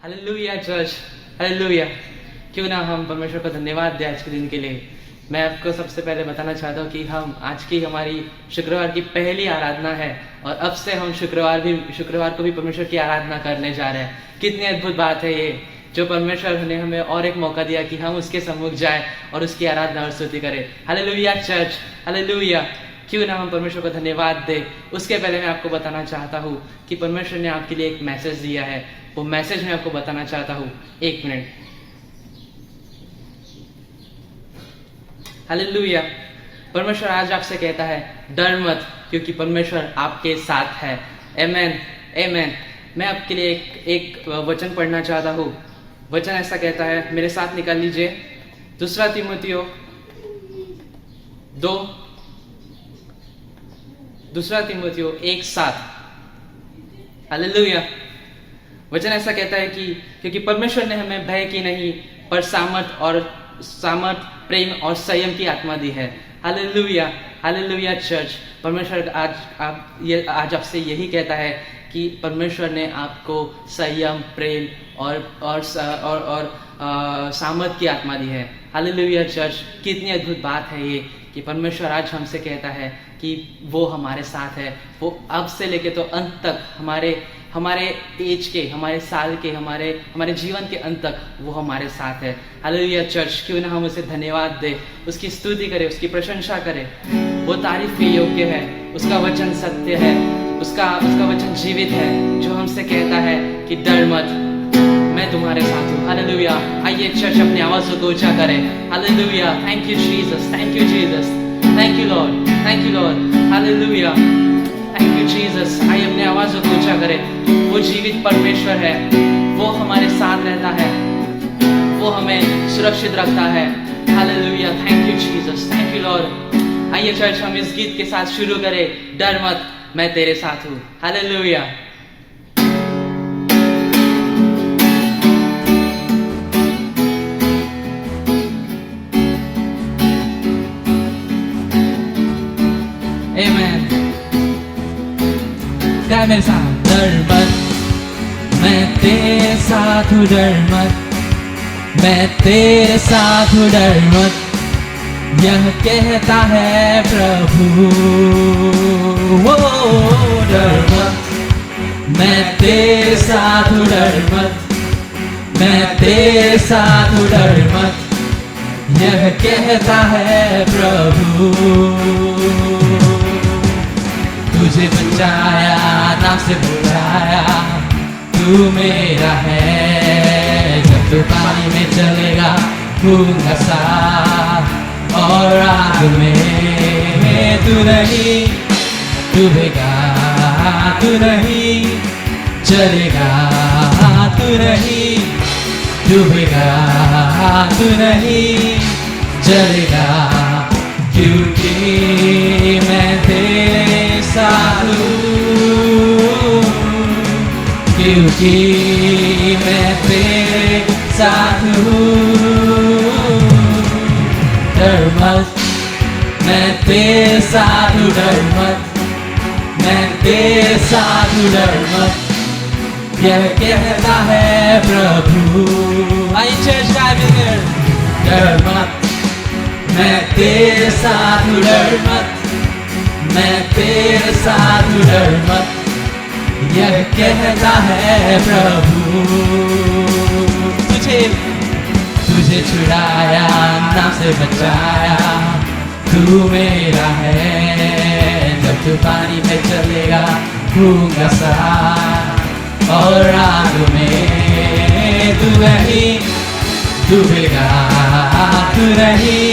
Hallelujah church, hallelujah. क्यों ना हम परमेश्वर को धन्यवाद दें आज के दिन के लिए। मैं आपको सबसे पहले बताना चाहता हूँ कि हम आज की हमारी शुक्रवार की पहली आराधना है और अब से हम शुक्रवार को भी परमेश्वर की आराधना करने जा रहे हैं। कितनी अद्भुत बात है ये, जो परमेश्वर ने हमें और एक मौका दिया कि हम उसके सम्मुख जाए और उसकी आराधना और स्तुति करें। Hallelujah church, hallelujah. क्यों ना हम परमेश्वर को धन्यवाद दें। उसके पहले मैं आपको बताना चाहता हूँ कि परमेश्वर ने आपके लिए एक मैसेज दिया है। वो मैसेज मैं आपको बताना चाहता हूँ। एक मिनट। हालेलुया। परमेश्वर आज आपसे कहता है, डर मत, क्योंकि परमेश्वर आपके साथ है। आमेन, आमेन। मैं आपके लिए एक वचन पढ़ना चाहता हूँ। वचन ऐसा कहता है, मेरे साथ निकाल लीजिए। दूसरा तीमुथियो 1:7। हालेलुया। वचन ऐसा कहता है कि क्योंकि परमेश्वर ने हमें भय की नहीं पर सामर्थ, प्रेम और संयम की आत्मा दी है। Hallelujah, hallelujah church. परमेश्वर आज आपसे यही कहता है कि परमेश्वर ने आपको संयम, प्रेम और सामर्थ की आत्मा दी है। Hallelujah church. कितनी अद्भुत बात है ये कि परमेश्वर आज हमसे कहता है कि वो हमारे साथ है। वो अब से लेके तो अंत तक हमारे एज के, हमारे साल के, हमारे जीवन के अंत तक वो हमारे साथ है। Hallelujah church. क्यों ना हम उसे धन्यवाद दें, उसकी स्तुति करें, उसकी प्रशंसा करें। वो तारीफ के योग्य है। उसका वचन सत्य है, उसका वचन जीवित है, जो हमसे कहता है कि डर मत, मैं तुम्हारे साथ हूँ। हालेलुया। आइए चर्च अपनी आवाज़ों को ऊंचा करें। Hallelujah. Thank you Jesus, thank you Jesus, thank you Lord, thank you Lord. Hallelujah, thank you Jesus. आइए अपनी आवाज़ों को ऊंचा करें। वो जीवित परमेश्वर है, वो हमारे साथ रहता है, वो हमें सुरक्षित रखता है। Hallelujah. Thank you Jesus, thank you Lord. आइए चर्च हम इस गीत के साथ शुरू करें। डर मत, मैं तेरे साथ हूँ। हालेलुया। आमेन। क्या मेरे साथ? डर मत, मैं तेरे साथ हूँ। डर मत, मैं तेरे साथ हूँ। डर मत, यह कहता है प्रभु। वो डर मत, मैं तेरे साथ हूँ। डर मत, मैं तेरे साथ हूँ। डर मत, यह कहता है प्रभु। तुझे बचाया, नाम से बुलाया, तू मेरा है। जब तू पानी में चलेगा, होगा साथ, और आग में तू नहीं डूबेगा, तू नहीं चलेगा, तू नहीं डूबेगा, तू नहीं चलेगा, क्योंकि मैं तेरे साथ हूँ, क्योंकि मैं तेरे साथ हूँ। डर मत, मैं तेरे साथ हूँ। डर मत, मैं तेरे साथ हूँ। डर मत, यह कहता है प्रभु। आई चर्च का डर मत, मैं तेरे साथ हूँ। डर मत, मैं तेरे साथ हूँ। डर मत, यह कहता है प्रभु। तुझे छुड़ाया, नाम से बचाया, तू मेरा है। जब तू पानी में चलेगा, होगा साथ, और आग में तू नहीं डूबेगा, तू नहीं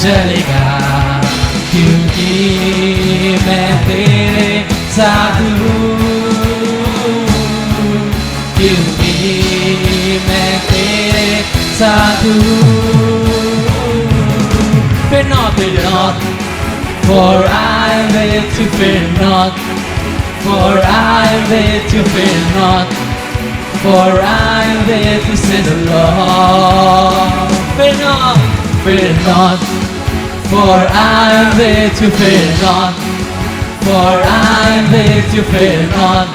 जलेगा, क्योंकि मैं तेरे साथ हूँ, क्योंकि मैं तेरे साथ हूँ। Fear not, for I am with you. Fear not, for I am with you. Fear not, for I am with you, says the Lord. Fear not, for I am with you. Fear not, for I am with you. Fear not,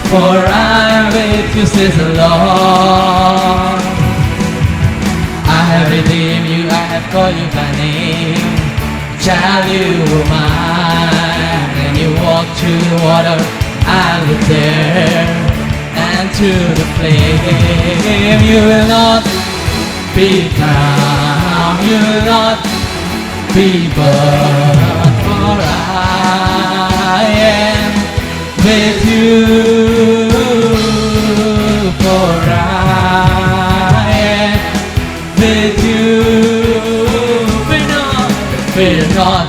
For I'm with you, says the Lord. I have redeemed you, I have called you by name. Child, you were mine. And you walked through the water, I was there. And through the flame, you will not be drowned, you will not be burned. For I am with you. For I am with you. Fear not,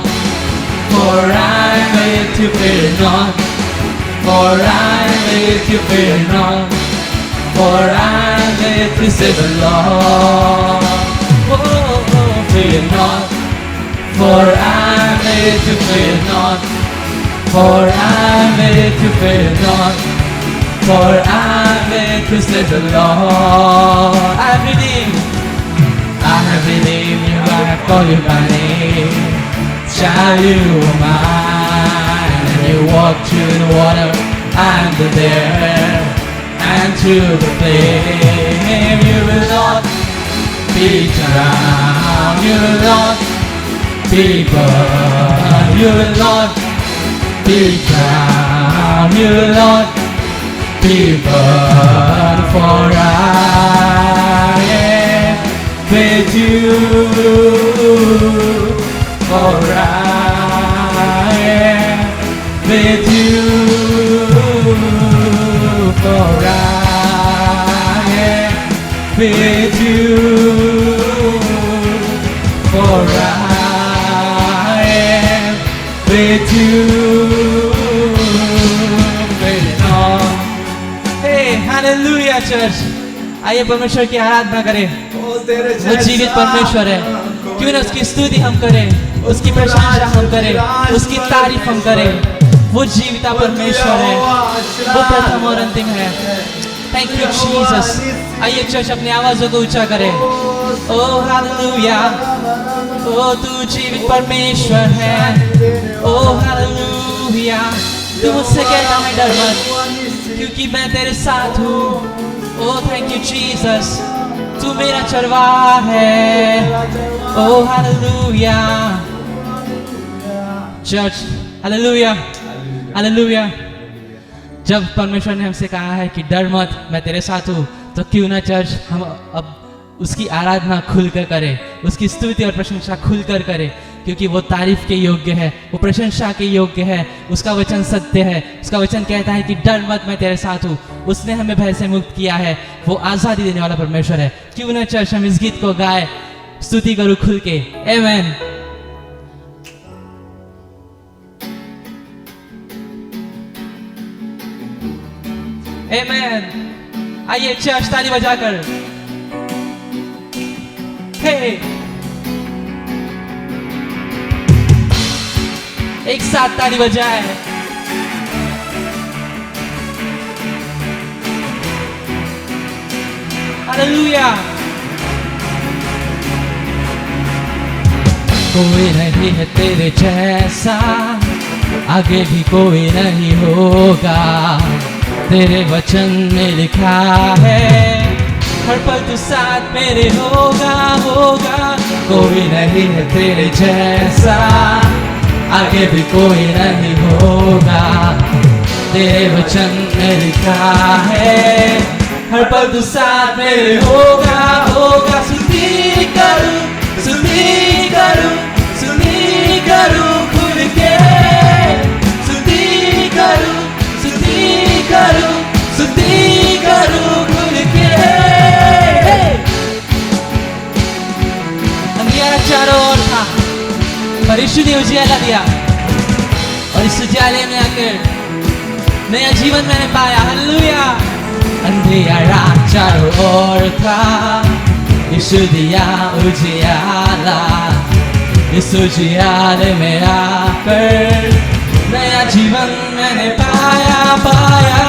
for I am with you. Fear not, for I am with you. Fear not, for I am with you, says the Lord. Oh, fear not, for I am with you. Fear not, for I am with you. Fear not, for I am with you, says the Lord. I have redeemed you, I have called you by name. Child, you were mine. And you walked through the water and the air, and through the flame. You will not be drowned, you will not be burned, you will not be drowned, you will not be burned. For I am with you. For I am with you. For I am with you. For I am with you. Hey, hallelujah church. आइए परमेश्वर की आराधना करें। वो जीवित परमेश्वर है, क्यों ना उसकी स्तुति हम करें, उसकी प्रशंसा हम करें, उसकी तारीफ हम करें। वो जीविता परमेश्वर है, वो प्रथम और अंतिम है। Thank you Jesus. आइए चर्च अपनी आवाजों को ऊंचा करें। ओ हालेलुया, ओ तू जीवित परमेश्वर है। ओ हालेलुया, तू मुझसे कहता है डर मत, क्योंकि मैं तेरे साथ हूँ। ओ थैंक यू जीसस, तू मेरा चरवाहा है। ओ हालेलुया चर्च, हालेलुया हालेलुया। जब परमेश्वर ने हमसे कहा है कि डर मत, मैं तेरे साथ हूँ, तो क्यों ना चर्च हम अब उसकी आराधना खुलकर करें, उसकी स्तुति और प्रशंसा खुलकर करें, क्योंकि वो तारीफ के योग्य है, वो प्रशंसा के योग्य है। उसका वचन सत्य है, उसका वचन कहता है कि डर मत, मैं तेरे साथ हूँ। उसने हमें भय से मुक्त किया है, वो आजादी देने वाला परमेश्वर है। क्यों ना चर्च हम इस गीत को गाए, स्तुति करूँ खुल के। आमेन। आमेन। आइए चर्च ताली बजाकर, हे एक साथ ताली बजाए। हालेलुया। कोई नहीं है तेरे जैसा, आगे भी कोई नहीं होगा। तेरे वचन में लिखा है, हर पल तू साथ मेरे होगा होगा। कोई नहीं है तेरे जैसा, आगे भी कोई नहीं होगा। तेरे वचन में लिखा है, हर पल तू साथ मेरे होगा होगा। स्तुति करूं स्तुति करूं स्तुति करूं खुल के। स्तुति करूं स्तुति करूं स्तुति करूं खुल के। अंधियारा चारों ओर था, पर यीशु ने उजियाला दिया, और इस उजियाले में आकर नया जीवन मैंने पाया। हालेलुया। अंधियारा चारों ओर था, यीशु दिया उजियाला। इस उजियाले में आकर नया जीवन मैंने पाया पाया।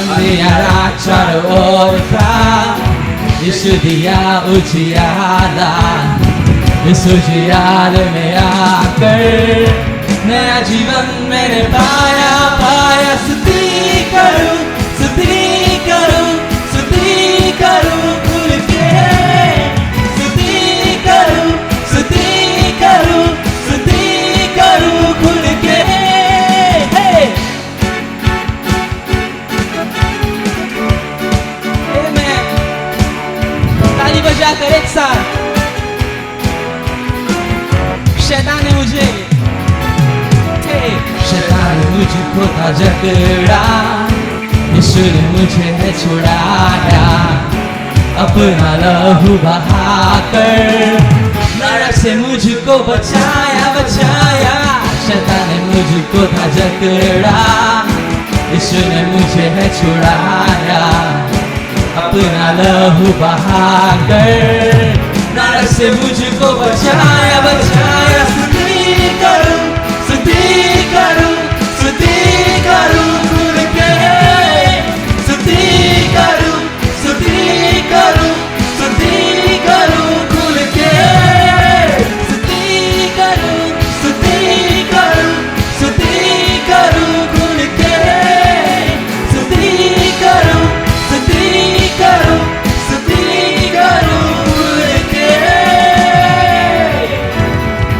अंधियारा चारों ओर था, यीशु दिया उजियाला। इस उजियाले में आकर नया जीवन मैंने पाया पाया। स्तुति करूं स्तुति जाकर एक साथ। शैतान ने मुझे, शैतान ने मुझको था जकड़ा, यीशु ने मुझे है छुड़ाया, अपना लहू बहाकर नरक से मुझको बचाया बचाया। शैतान ने मुझको था जकड़ा, यीशु ने मुझे है छुड़ाया, अपना लहू बहाकर नरक से मुझको बचाया बचाया। स्तुति करूं स्तुति करूं स्तुति करूं खुल के, स्तुति करूं स्तुति करूं स्तुति करूं खुल के, स्तुति करूं स्तुति करूं स्तुति करूं खुल के, स्तुति करूं स्तुति करूं स्तुति करूं खुल के।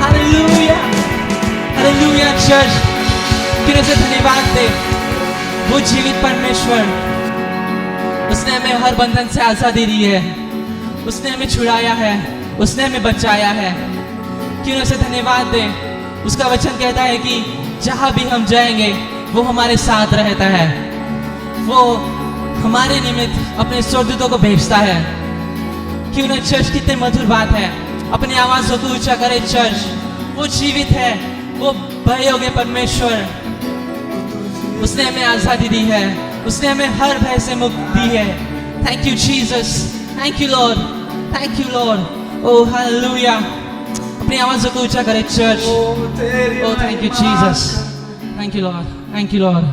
हालेलुया हालेलुया चर्च, क्यों से धन्यवाद दे वो जीवित परमेश्वर, उसने हमें हर बंधन से आजादी दी है, उसने हमें छुड़ाया है, उसने हमें बचाया है। क्यों उसे धन्यवाद दे। उसका वचन कहता है कि जहां भी हम जाएंगे वो हमारे साथ रहता है, वो हमारे निमित्त अपने स्वर्गदूतों को भेजता है। क्यों ना चर्च, कितनी मधुर बात है। अपनी आवाजों को ऊंचा करे चर्च, वो जीवित है, वो भयोगे परमेश्वर, उसने हमें आजादी दी है, उसने हमें हर भय से मुक्ति दी है। Thank you Jesus, thank you Lord, thank you Lord. Oh hallelujah. अपनी आवाज़ों को ऊंचा करें church. Oh thank you Jesus, thank you Lord, thank you Lord,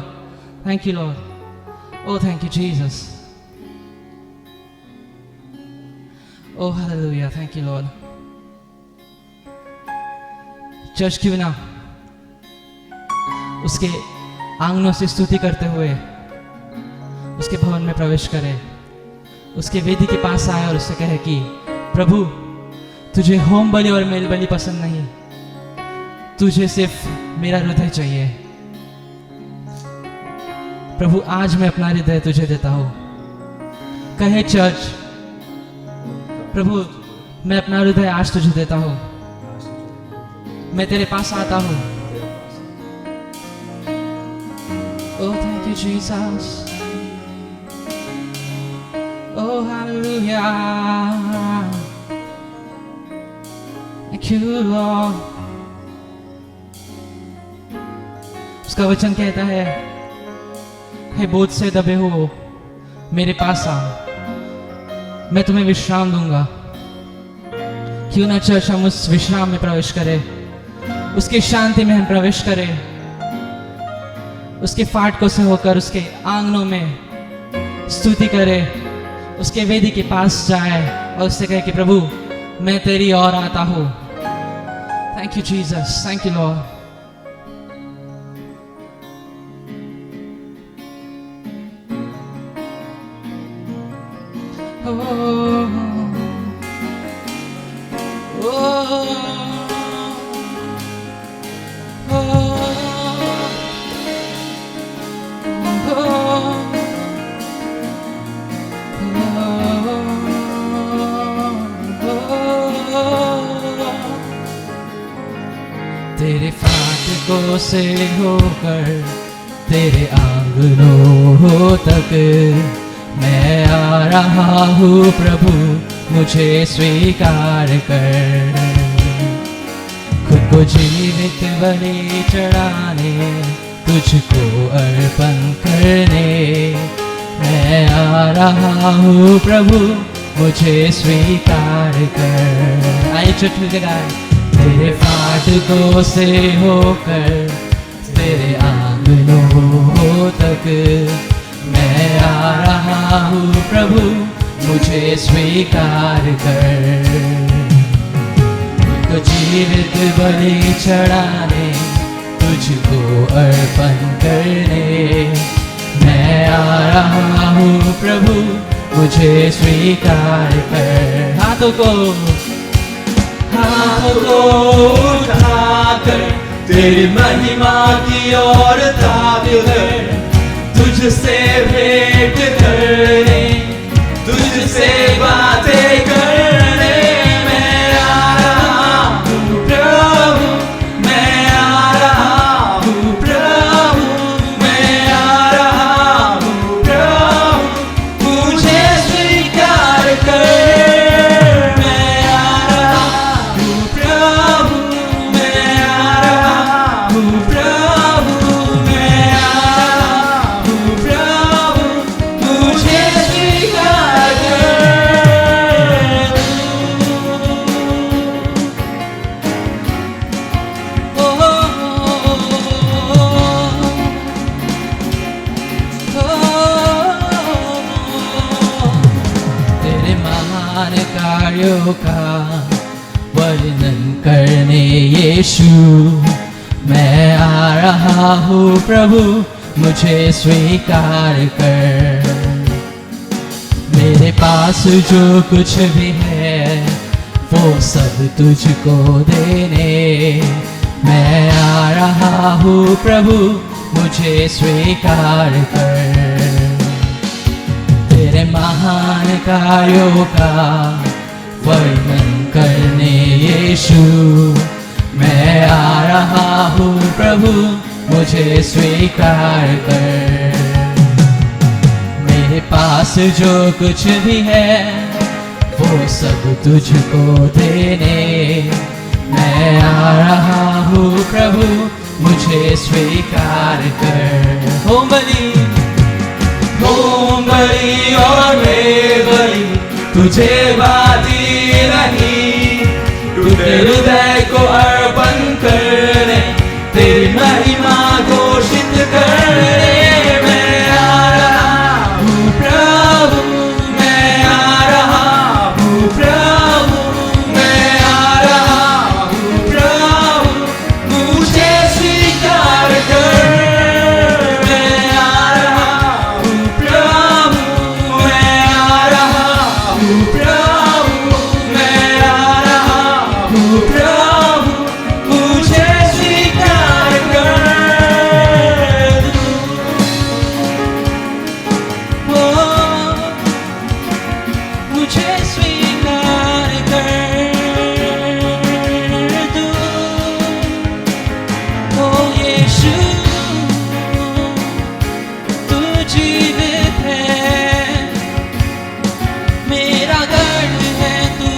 thank you Lord. Oh thank you Jesus. Oh hallelujah, thank you Lord. Church क्यों ना उसके आंगनों से स्तुति करते हुए उसके भवन में प्रवेश करे, उसके वेदी के पास आए और उससे कहे कि प्रभु, तुझे होम बलि और मेल बलि पसंद नहीं, तुझे सिर्फ मेरा हृदय चाहिए। प्रभु, आज मैं अपना हृदय तुझे देता हूं। कहे चर्च, प्रभु मैं अपना हृदय आज तुझे देता हूं, मैं तेरे पास आता हूं। Oh, thank you, Jesus. Oh, hallelujah. Thank you, Lord. उसका वचन कहता है, हे बोझ से दबे हो मेरे पास आ, मैं तुम्हें विश्राम दूंगा। क्यों ना चर्च हम उस विश्राम में प्रवेश करें, उसकी शांति में हम प्रवेश करें, उसके फाटकों से होकर उसके आंगनों में स्तुति करे, उसके वेदी के पास जाए और उससे कहे कि प्रभु मैं तेरी ओर आता हूं। Thank you Jesus, thank you Lord. तेरे फाटकों से होकर तेरे आंगनों तक मैं आ रहा हूँ प्रभु, मुझे स्वीकार कर। खुद को जीवित बलि चढ़ाने, तुझको अर्पण करने मैं आ रहा हूँ प्रभु, मुझे स्वीकार कर। आइए चुटकी जगाएं। तेरे फाटकों से होकर तेरे आंगनों तक मैं आ रहा हूँ प्रभु, मुझे स्वीकार कर। तो जीवित बलि चढ़ाने, तुझको अर्पण करने मैं आ रहा हूँ प्रभु, मुझे स्वीकार कर। हाथों को उठाकर तेरी महिमा की ओर ताबीर कर, तुझसे भेंट करने, तुझसे बातें करने महान कार्यों का वर्णन करने यीशु मैं आ रहा हूँ प्रभु, मुझे स्वीकार कर। मेरे पास जो कुछ भी है वो सब तुझको देने मैं आ रहा हूँ प्रभु, मुझे स्वीकार कर। तेरे महान कार्यों का वर्णन करने यीशु मैं आ रहा हूँ प्रभु, मुझे स्वीकार कर। मेरे पास जो कुछ भी है वो सब तुझको देने मैं आ रहा हूँ प्रभु, मुझे स्वीकार कर। होम बलि और मेरी बलि तुझे भाती नहीं, टूटे हृदय को अर्पण करने तेरी महिमा घोषित करने मैं आ रहा हूँ प्रभु, मैं आ रहा हूँ प्रभु, मैं आ रहा हूँ प्रभु, मुझे स्वीकार कर। मैं आ रहा हूँ प्रभु, मैं आ रहा हूँ प्रभु, मैं आ रहा हूँ प्रभु, मुझे स्वीकार कर। मुझे स्वीकार कर तू, ओ यीशु तू जीवित है, मेरा गढ़ है तू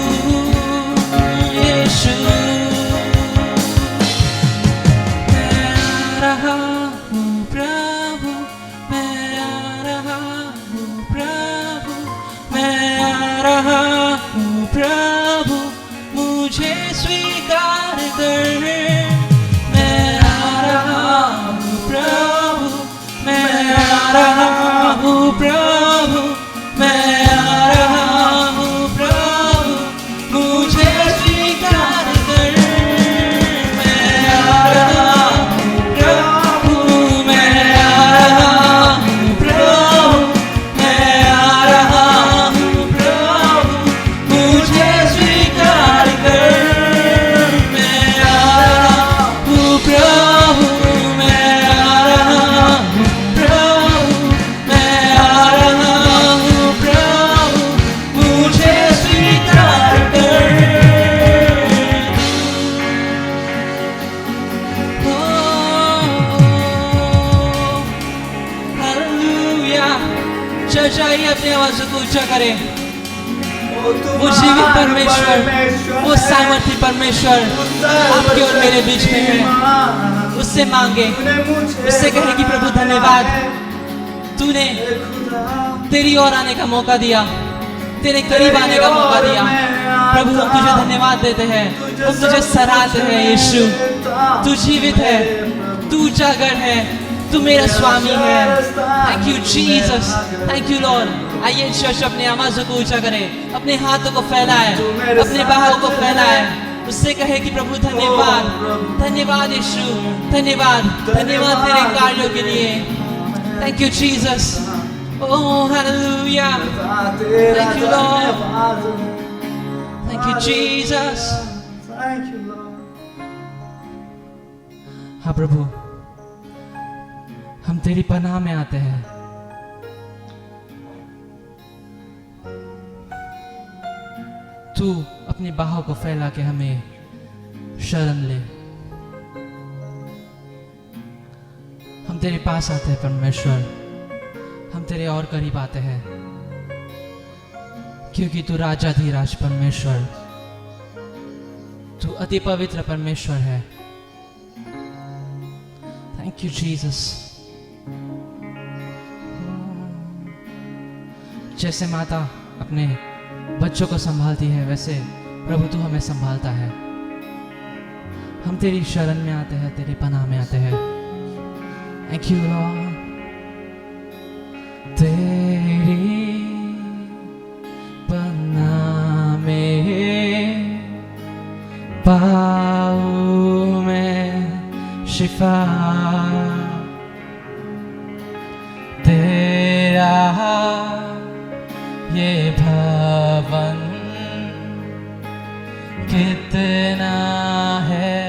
यीशु। मैं आ रहा हूँ प्रभु, मैं आ रहा हूँ प्रभु, मैं आ रहा हूँ प्रभु, मुझे स्वीकार कर। मैं आ रहा हूँ प्रभु, मैं आ रहा हूँ प्रभु, मैं आ रहा हूँ प्रभु, मुझे स्वीकार कर। मैं आ रहा हूँ प्रभु, मैं आ रहा हूँ प्रभु, मैं आ रहा हूँ प्रभु, मुझे स्वीकार कर। मैं आ रहा हूँ प्रभु, मैं आ रहा हूँ प्रभु, मैं आ रहा हूँ प्रभु, मुझे स्वीकार कर। हालेलुया। चर्च आइए अपनी आवाज़ों को ऊंचा करें। वो जीवित परमेश्वर, वो सामर्थी परमेश्वर आपके और मेरे बीच में है। उससे मांगे, उससे कहे कि प्रभु धन्यवाद, तूने तेरी ओर आने का मौका दिया, तेरे करीब आने का मौका दिया। प्रभु हम तुझे धन्यवाद देते हैं, हम तुझे सराहते हैं यीशु। तू जीवित है, तू जागर है, तू मेरा स्वामी है। Thank you Jesus, thank you Lord. आइए चर्च अपने आवाज़ों को ऊंचा करें, अपने हाथों को फैलाएं, अपने बाहों को फैलाएं, उससे कहे कि प्रभु धन्यवाद, धन्यवाद यीशु, धन्यवाद, धन्यवाद तेरे कार्यों के लिए। Thank you Jesus. Oh hallelujah, thank you Lord, thank you Jesus. हाँ प्रभु, हम तेरी पनाह में आते हैं। तू अपनी बाहों को फैला के हमें शरण ले। हम तेरे पास आते हैं परमेश्वर, हम तेरे और करीब आते हैं, क्योंकि तू राजाधिराज परमेश्वर, तू अति पवित्र परमेश्वर है। Thank you Jesus. जैसे माता अपने बच्चों को संभालती है, वैसे प्रभु तू हमें संभालता है। हम तेरी शरण में आते हैं, तेरी पनाह में आते हैं। Thank you Lord. तेरी पनाह ये भवन कितना है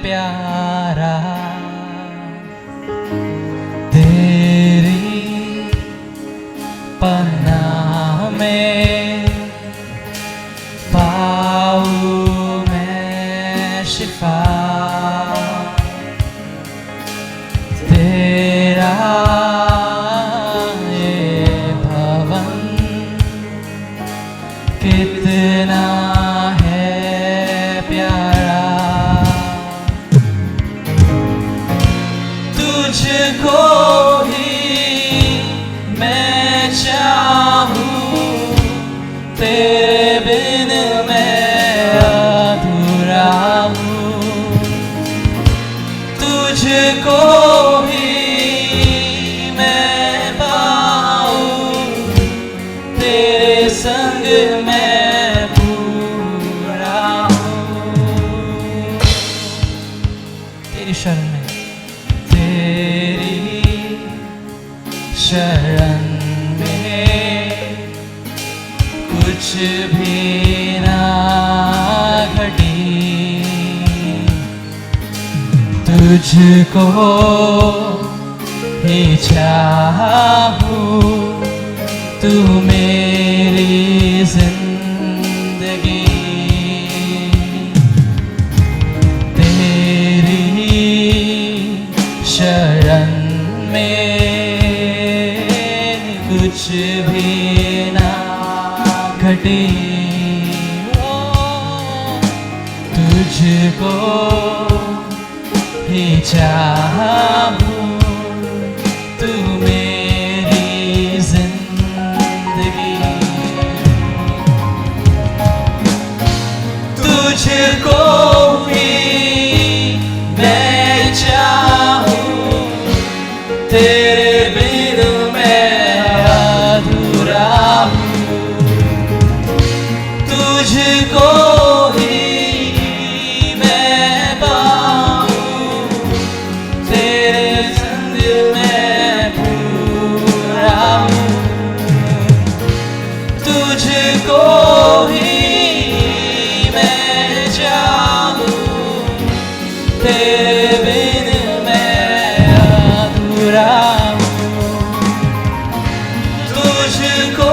प्यारा, तेरी पनाह में पाऊं मैं शिफा, तेरा ये भवन कितना है प्यारा, तुझको ही मैं चाहूं, तेरे बिन मैं अधूरा हूँ, तुझको ही मैं पाऊं, तेरे संग मैं पूरा हूँ, तेरी शरण में, तेरी शरण में कुछ भी ना घटी, तुझको ही चाहूं, तू मेरी जिंदगी, तेरी शरण में कुछ भी ना घटे, तुझको ही चाहूं, तू मेरी जिंदगी, तुझको ही मैं चाहूं, तेरे बिन मैं अधूरा हूँ, तुझको ही मैं पाऊं, तेरे संग मैं पूरा हूँ, तुझको ही मैं चाहूं, तेरे बिन मैं अधूरा हूँ, तुझको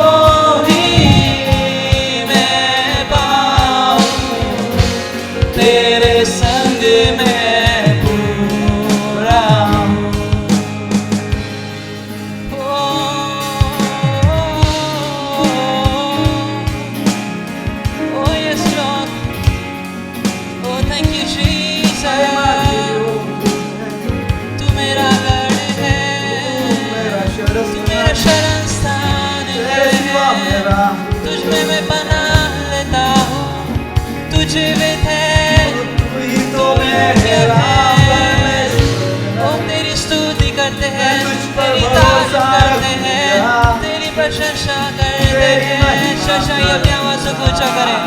ही मैं पाऊं, तेरे संग मैं पूरा हूँ। Oh yes Lord, oh thank you Jesus, तू मेरा गढ़ है, तू मेरा शरण स्थान है, तुझ में मैं पनाह लेता हूँ, तू जीवित है, तू मेरा है, ओ तेरी स्तुति करते हैं, तेरी तारीफ करते हैं, तेरी प्रशंसा करते हैं, शशा ये अपनी आवाज़ को ऊंचा करें।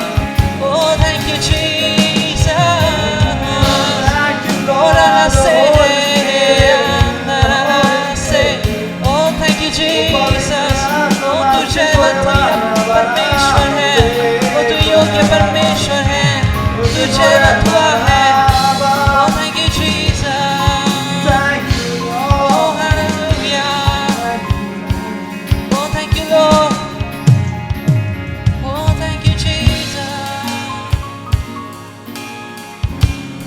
Oh thank you Jesus, oh la se, oh thank you Jesus, oh तुझे परमेश्वर है, oh तू योग्य परमेश्वर है, तुझे बतुआ है, oh thank you Jesus, oh hallelujah, oh thank you Lord, oh thank you Jesus,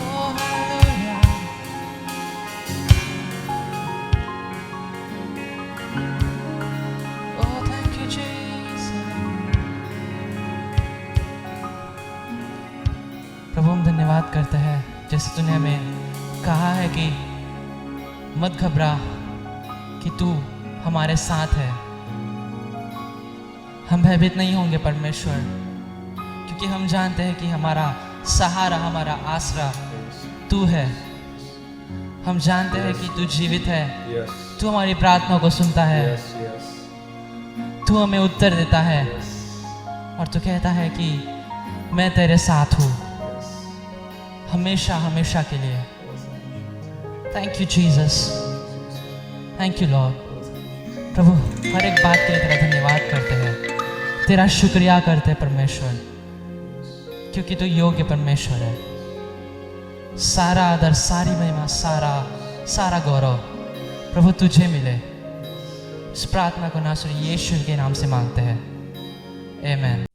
oh hallelujah, oh thank you Jesus। प्रभु हम धन्यवाद करते हैं, जैसे तूने हमें कहा है कि मत घबरा, कि तू हमारे साथ है, हम भयभीत नहीं होंगे परमेश्वर, क्योंकि हम जानते हैं कि हमारा सहारा, हमारा आसरा तू है। हम जानते हैं कि तू जीवित है, तू हमारी प्रार्थना को सुनता है, तू हमें उत्तर देता है, और तू कहता है कि मैं तेरे साथ हूँ हमेशा हमेशा के लिए। Thank you Jesus, thank you lord. प्रभु हर एक बात के लिए तेरा धन्यवाद करते हैं। तेरा शुक्रिया करते हैं परमेश्वर, क्योंकि तू योग्य परमेश्वर है। सारा आदर, सारी महिमा, सारा गौरव प्रभु तुझे मिले। इस प्रार्थना को नासरी यीशु के नाम से मांगते हैं, आमीन।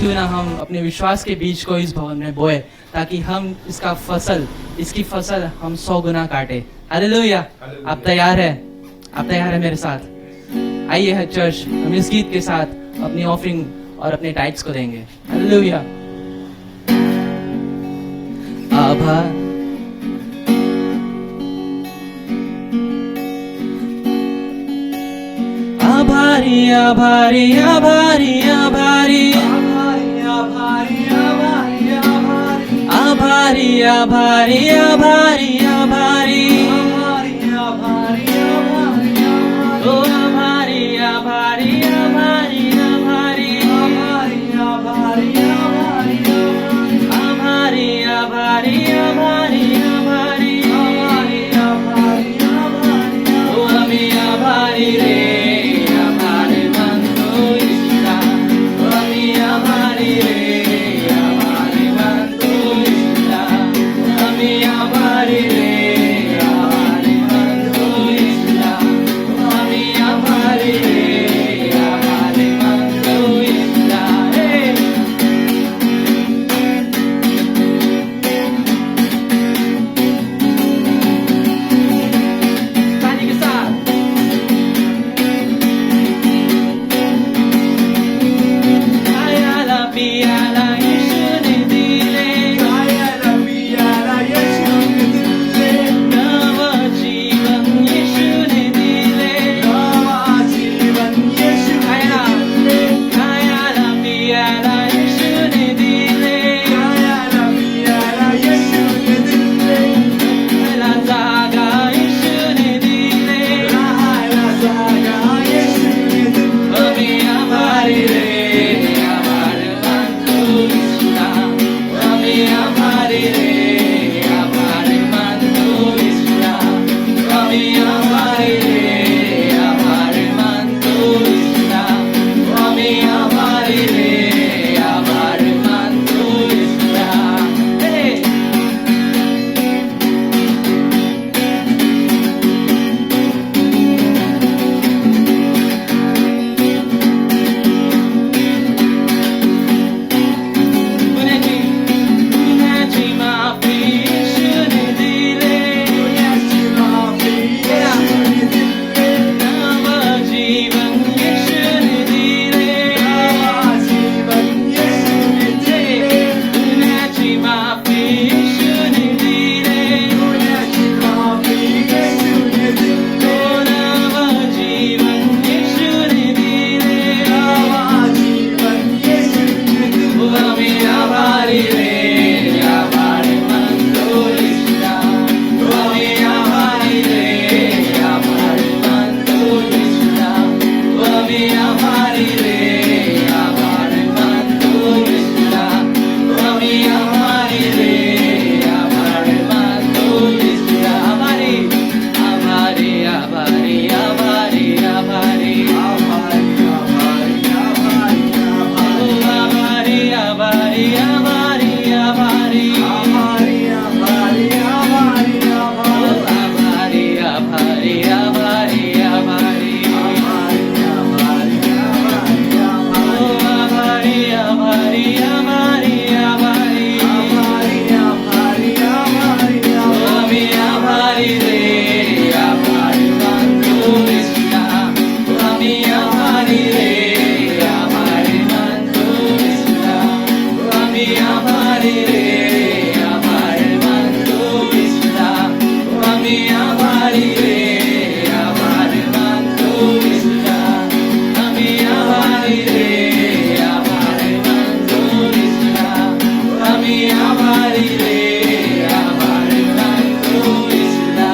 क्यों ना हम अपने विश्वास के बीज को इस भवन में बोए, ताकि हम इसकी फसल हम 100 गुना काटे। हालेलुया। आप तैयार है? आप तैयार है मेरे साथ? आइए है चर्च, हम इस गीत के साथ अपनी ऑफरिंग और अपने टाइट्स को देंगे। हालेलुया। आभार आभारी आभारी आभारी आभारी आभारी आभारी आभारी आभारी ओ आभारी आभारी आभारी आभारी आभारी आभारी आभारी ओ हमें आभारी रे आभार मंदो इष्टा, ओ हमें आभारी रे बियाला येशूने दिले, गायला बियाला येशूने दिले, नवं जीवन येशूने दिले, नवा जीवन येशूने दिले, खायला पियाला येशूने दिले, गायला बियाला येशूने दिले, मला जागा येशूने दिले, राहायला जागा येशूने दिले. आम्ही आभारी रे, आभार मानतो येशूला, आम्ही आभारी रे, आभार मानतो येशूला, आम्ही आभारी रे, आभार मानतो येशूला, आम्ही आभारी रे, आभार मानतो येशूला. हे गुन्ह्याची माफी येशूने दिले, याची माफी येशूने दिले, नवं जीवन येशूने दिले, नवा जीवन येशूने दिले, गुन्ह्याची माफी येशूने दिले, याची माफी येशूने दिले, नवं जीवन येशूने दिले, नवा जीवन येशूने दिले. आम्ही आभारी रे, आभार मानतो येशूला, आम्ही आभारी रे, आभार मानतो येशूला, आम्ही आभारी रे, आभार मानतो येशूला, आम्ही आभारी रे, आभार मानतो येशूला. आभारी आभारी आभारी आभारी आभारी आभारी, आभारी, आभारी, आभारी. आभारी आभारी आभारी आभारी आभारी, आभारी, आभारी, आभारी. आभारी आभारी आभारी आभारी आभारी, आभारी, आभारी, आभारी. आभारी आभारी आभारी आभारी आभारी, आभारी, आभारी, आभारी. आम्ही आभारी रे, आभार मानतो येशूला, आम्ही आभारी रे, आभार मानतो येशूला, आम्ही आभारी रे, आभार मानतो येशूला, आम्ही आभारी रे, आभार मानतो येशूला, आम्ही आभारी रे, आभार मानतो येशूला, आम्ही आभारी रे, आभार मानतो येशूला.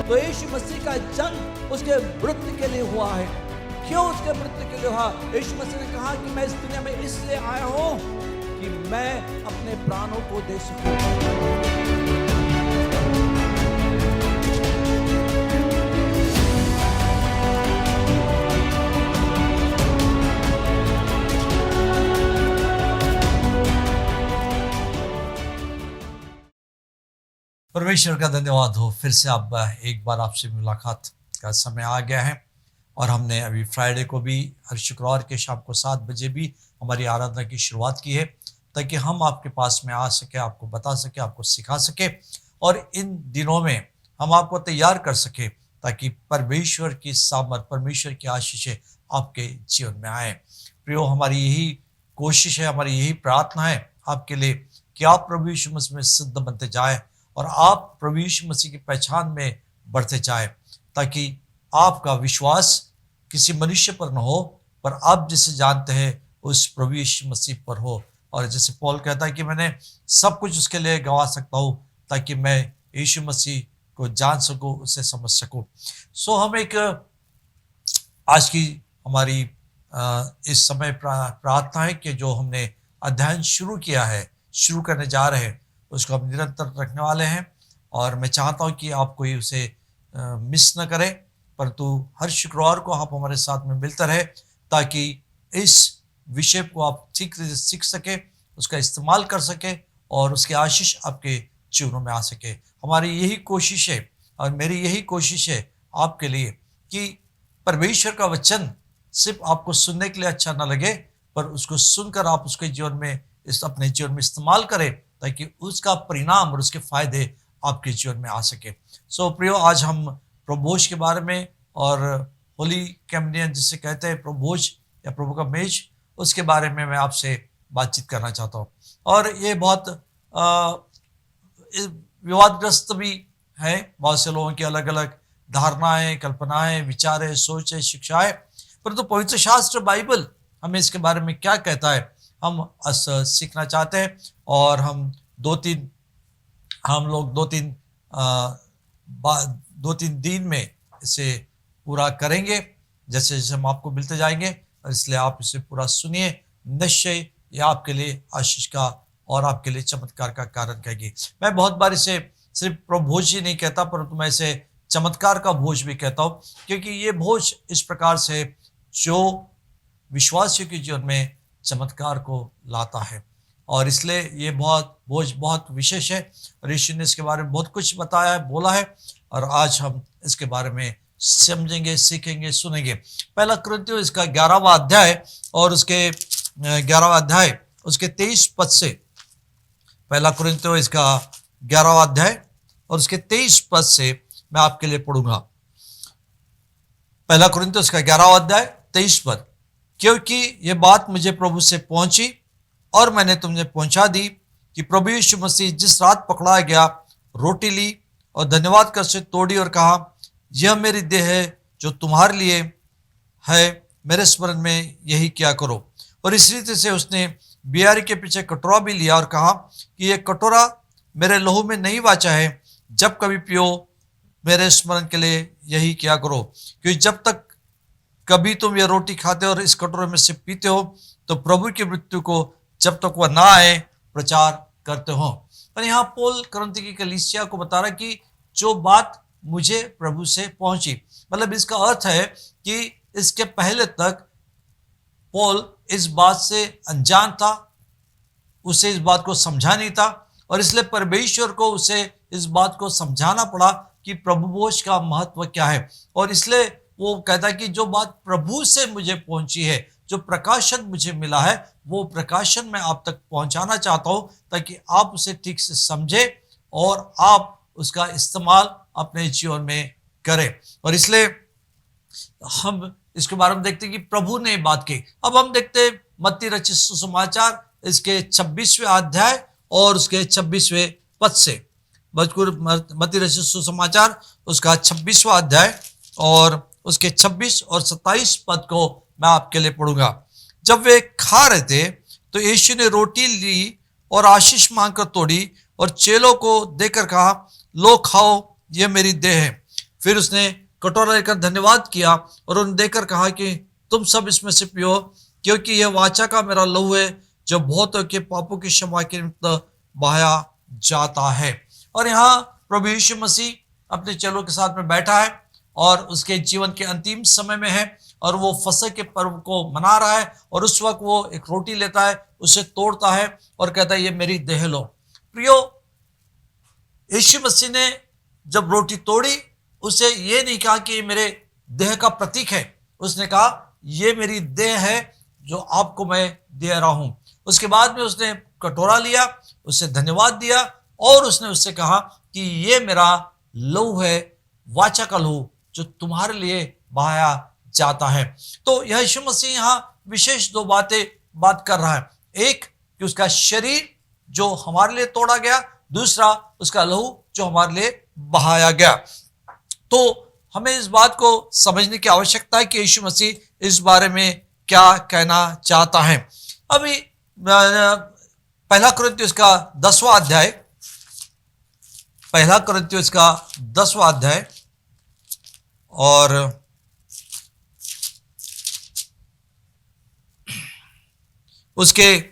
तो यीशु मसीह का जन्म उसके मृत्यु के लिए हुआ है। क्यों उसके मृत्यु के लिए हुआ? यीशु मसीह ने कहा कि मैं इस दुनिया में इसलिए आया हूं कि मैं अपने प्राणों को दे सकूं। परमेश्वर का धन्यवाद हो, फिर से अब एक बार आपसे मुलाकात का समय आ गया है। और हमने अभी फ्राइडे को भी, हर शुक्रवार के शाम को 7 बजे भी हमारी आराधना की शुरुआत की है, ताकि हम आपके पास में आ सके, आपको बता सके, आपको सिखा सके, और इन दिनों में हम आपको तैयार कर सके, ताकि परमेश्वर की सामर्थ, परमेश्वर की आशीषें आपके जीवन में आए। प्रियो, हमारी यही कोशिश है, हमारी यही प्रार्थना है आपके लिए कि आप प्रभु यीशु मसीह में सिद्ध बनते जाए और आप प्रभु यीशु मसीह की पहचान में बढ़ते जाए, ताकि आपका विश्वास किसी मनुष्य पर न हो, पर आप जिसे जानते हैं उस प्रभु यीशु मसीह पर हो। और जैसे पौल कहता है कि मैंने सब कुछ उसके लिए गंवा सकता हूँ, ताकि मैं यीशु मसीह को जान सकूँ, उसे समझ सकूँ। सो हम एक आज की हमारी इस समय प्रार्थना है कि जो हमने अध्ययन शुरू किया है, शुरू करने जा रहे हैं, उसको हम निरंतर रखने वाले हैं। और मैं चाहता हूँ कि आप कोई उसे मिस न करें, परंतु हर शुक्रवार को आप हमारे साथ में मिलते रहे, ताकि इस विषय को आप ठीक से सीख सके, उसका इस्तेमाल कर सके और उसकी आशीष आपके जीवनों में आ सके। हमारी यही कोशिश है और मेरी यही कोशिश है आपके लिए कि परमेश्वर का वचन सिर्फ आपको सुनने के लिए अच्छा ना लगे, पर उसको सुनकर आप उसके जीवन में अपने जीवन में इस्तेमाल करें, ताकि उसका परिणाम और उसके फायदे आपके जीवन में आ सके। सो प्रियो, आज हम प्रभुभोज के बारे में और होली कम्युनियन जिसे कहते हैं प्रभुभोज या प्रभु का मेज, उसके बारे में मैं आपसे बातचीत करना चाहता हूँ। और ये बहुत विवादग्रस्त भी है, बहुत से लोगों की अलग अलग धारणाएं, कल्पनाएं, विचारें, सोचें, शिक्षाएं, परंतु पवित्र शास्त्र बाइबल हमें इसके बारे में क्या कहता है हम सीखना चाहते हैं। और हम दो तीन दिन में इसे पूरा करेंगे जैसे जैसे हम आपको मिलते जाएंगे, और इसलिए आप इसे पूरा सुनिए। निश्चय ये आपके लिए आशीष का और आपके लिए चमत्कार का कारण कहेगी। मैं बहुत बार इसे सिर्फ प्रभोज ही नहीं कहता, परंतु मैं इसे चमत्कार का भोज भी कहता हूँ, क्योंकि ये भोज इस प्रकार से जो विश्वासियों के जीवन में चमत्कार को लाता है, और इसलिए ये भोज बहुत विशेष है। और यीशु ने इसके बारे में बहुत कुछ बताया है, बोला है, और आज हम इसके बारे में समझेंगे, सीखेंगे, सुनेंगे। पहला कुरिन्थियों इसका 11वां अध्याय और उसके 11वां अध्याय उसके 23 पद से, पहला कुरिन्थियों इसका 11वां अध्याय और उसके 23 पद से मैं आपके लिए पढ़ूंगा। पहला कुरिन्थियों इसका 11वां अध्याय 23 पद। क्योंकि ये बात मुझे प्रभु से पहुंची और मैंने तुमने पहुंचा दी कि प्रभु यीशु मसीह जिस रात पकड़ा गया, रोटी ली और धन्यवाद कर से तोड़ी और कहा, यह मेरी देह है जो तुम्हारे लिए है, मेरे स्मरण में यही क्या करो। और इस रीति से उसने बियारी के पीछे कटोरा भी लिया और कहा कि यह कटोरा मेरे लहू में नहीं वाचा है, जब कभी पियो मेरे स्मरण के लिए यही क्या करो। क्योंकि जब तक कभी तुम यह रोटी खाते हो और इस कटोरे में से पीते हो, तो प्रभु की मृत्यु को जब तक वह ना आए प्रचार करते हो। और यहाँ पौल कुरिन्थ की कलीसिया को बता रहा है कि जो बात मुझे प्रभु से पहुंची, मतलब इसका अर्थ है कि इसके पहले तक पौल इस बात से अनजान था, उसे इस बात को समझा नहीं था, और इसलिए परमेश्वर को उसे इस बात को समझाना पड़ा कि प्रभुभोज का महत्व क्या है। और इसलिए वो कहता है कि जो बात प्रभु से मुझे पहुंची है, जो प्रकाशन मुझे मिला है, वो प्रकाशन मैं आप तक पहुंचाना चाहता हूं, ताकि आप उसे ठीक से समझे और आप उसका इस्तेमाल अपने जीवन में करें। और इसलिए हम इसके बारे में देखते हैं कि प्रभु ने बात की। अब हम देखते हैं मत्ती रचित सुसमाचार इसके 26वें अध्याय और उसके 26वें पद से। मत्ती रचित सुसमाचार उसका 26वां अध्याय और उसके 26 और 27 पद को मैं आपके लिए पढ़ूंगा। जब वे खा रहे थे तो यीशु ने रोटी ली और आशीष मांगकर तोड़ी और चेलों को देकर कहा, लो खाओ, ये मेरी देह है। फिर उसने कटोरा लेकर धन्यवाद किया और उन्हें देकर कहा कि तुम सब इसमें से पियो, क्योंकि यह वाचा का मेरा लहू है जो बहुतों के पापों की क्षमा के निमित्त बहाया जाता है। और यहाँ प्रभु यीशु मसीह अपने चेलों के साथ में बैठा है और उसके जीवन के अंतिम समय में है, और वो फसह के पर्व को मना रहा है। और उस वक्त वो एक रोटी लेता है, उसे तोड़ता है और कहता है, ये मेरी देह लो। प्रियो, यीशु मसीह ने जब रोटी तोड़ी, उसे ये नहीं कहा कि ये मेरे देह का प्रतीक है, उसने कहा ये मेरी देह है जो आपको मैं दे रहा हूं। उसके बाद में उसने कटोरा लिया, उसे धन्यवाद दिया और उसने उससे कहा कि ये मेरा लहू है, वाचा का लहू जो तुम्हारे लिए बहाया जाता है। तो यीशु मसीह यहाँ विशेष दो बात कर रहा है। एक कि उसका शरीर जो हमारे लिए तोड़ा गया, दूसरा उसका लहू जो हमारे लिए बहाया गया। तो हमें इस बात को समझने की आवश्यकता है कि यीशु मसीह इस बारे में क्या कहना चाहता है। अभी पहला कुरिन्थियों का 10वां अध्याय, पहला कुरिन्थियों का 10वां अध्याय और उसके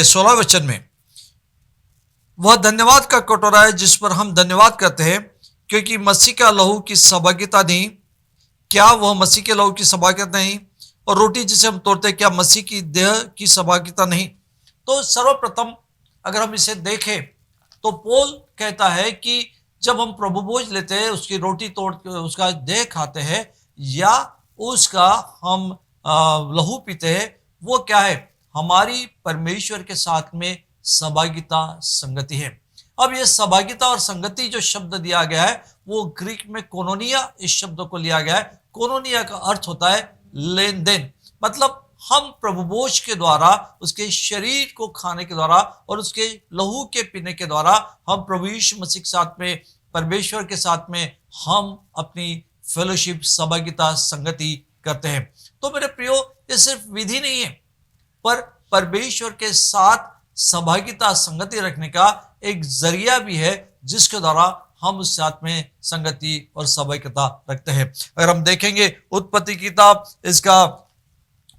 16 वचन में, वह धन्यवाद का कटोरा है जिस पर हम धन्यवाद करते हैं, क्योंकि मसीह का लहू की सहभागिता नहीं, क्या वह मसीह के लहू की सहभागिता नहीं? और रोटी जिसे हम तोड़ते हैं, क्या मसीह की देह की सहभागिता नहीं? तो सर्वप्रथम अगर हम इसे देखें तो पौल कहता है कि जब हम प्रभु भोज लेते हैं, उसकी रोटी तोड़ उसका देह खाते हैं या उसका हम लहू पीते हैं, वो क्या है? हमारी परमेश्वर के साथ में सहभागिता संगति है। अब ये सहभागिता और संगति जो शब्द दिया गया है वो ग्रीक में कोनोनिया इस शब्द को लिया गया है। कोनोनिया का अर्थ होता है लेन देन, मतलब हम प्रभु भोज के द्वारा, उसके शरीर को खाने के द्वारा और उसके लहू के पीने के द्वारा हम प्रभु यीशु मसीह के साथ में, परमेश्वर के साथ में हम अपनी फेलोशिप, सहभागिता, संगति करते हैं। तो मेरे प्रियो, ये सिर्फ विधि नहीं है पर परमेश्वर के साथ सहभागिता, संगति रखने का एक जरिया भी है जिसके द्वारा हम उस साथ में संगति और सहभागिता रखते हैं। अगर हम देखेंगे उत्पत्ति किताब इसका